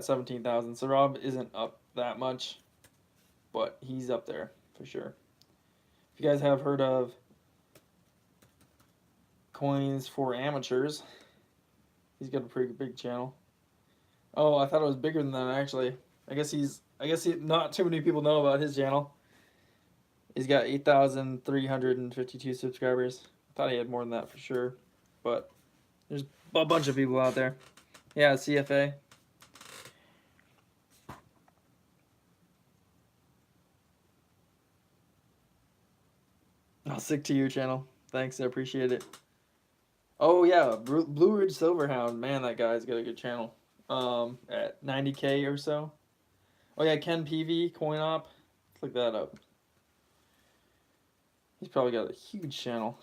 S1: 17,000. So Rob isn't up that much, but he's up there for sure. If you guys have heard of Coins for Amateurs, he's got a pretty big channel. Oh, I thought it was bigger than that actually. I guess not too many people know about his channel. He's got 8,352 subscribers. I thought he had more than that for sure, but there's a bunch of people out there. Yeah, CFA. I'll stick to your channel. Thanks, I appreciate it. Oh yeah, Blue Ridge Silverhound. Man, that guy's got a good channel. At 90K or so. Oh yeah, Ken PV, Coin Op. Let's look that up. He's probably got a huge channel.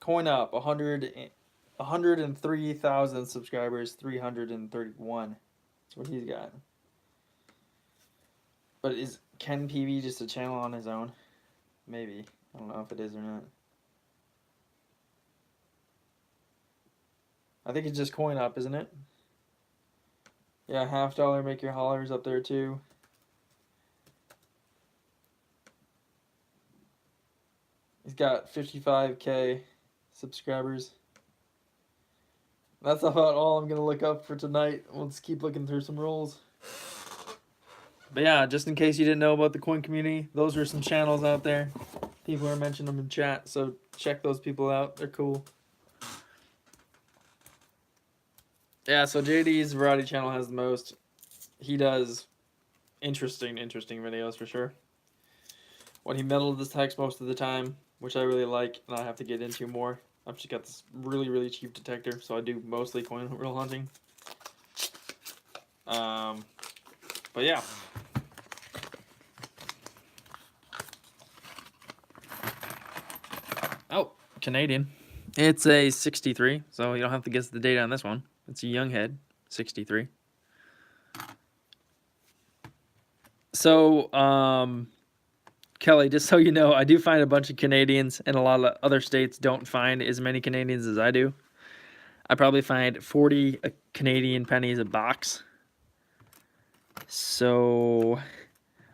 S1: Coin Op, 103,000 subscribers, 331. That's what he's got. But is Ken PV just a channel on his own? Maybe. I don't know if it is or not. I think it's just Coin Up, isn't it? Yeah, $50 Make Your Hollers up there too. He's got 55K subscribers. That's about all I'm going to look up for tonight. Let's keep looking through some rolls. But yeah, just in case you didn't know about the coin community, those are some channels out there. People are mentioning them in chat, so check those people out. They're cool. Yeah, so JD's variety channel has the most. He does interesting videos for sure. When he metal detects most of the time, which I really like, and I have to get into more. I've just got this really cheap detector, so I do mostly coin roll hunting. But yeah. Oh, Canadian. It's a 63, so you don't have to guess the date on this one. It's a young head, 63. So, Kelly, just so you know, I do find a bunch of Canadians, and a lot of other states don't find as many Canadians as I do. I probably find 40 Canadian pennies a box. So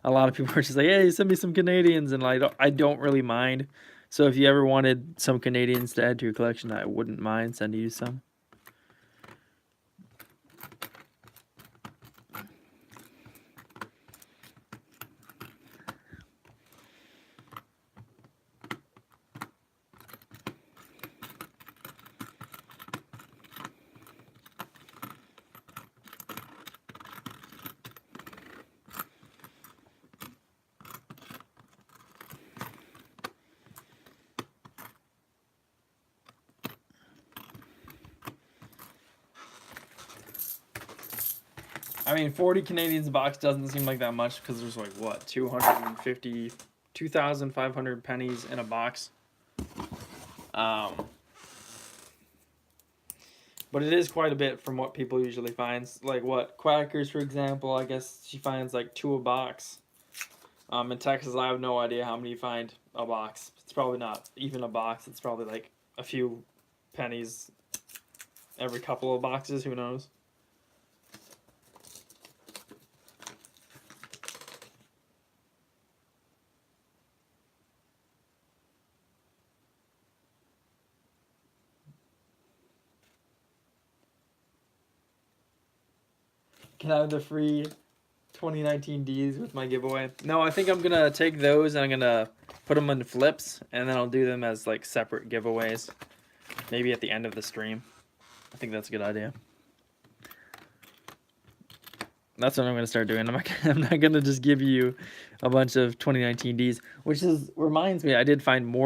S1: a lot of people are just like, hey, send me some Canadians, and I don't really mind. So if you ever wanted some Canadians to add to your collection, I wouldn't mind sending you some. I mean, 40 Canadians a box doesn't seem like that much because there's like, what, 2,500 pennies in a box. But it is quite a bit from what people usually find. Like what, Quackers, for example, I guess she finds like 2 a box. In Texas, I have no idea how many you find a box. It's probably not even a box. It's probably like a few pennies every couple of boxes. Who knows? Can I have the free 2019 Ds with my giveaway? No, I think I'm going to take those and I'm going to put them on flips, and then I'll do them as like separate giveaways. Maybe at the end of the stream. I think that's a good idea. That's what I'm going to start doing. I'm not going to just give you a bunch of 2019 Ds, which reminds me, I did find more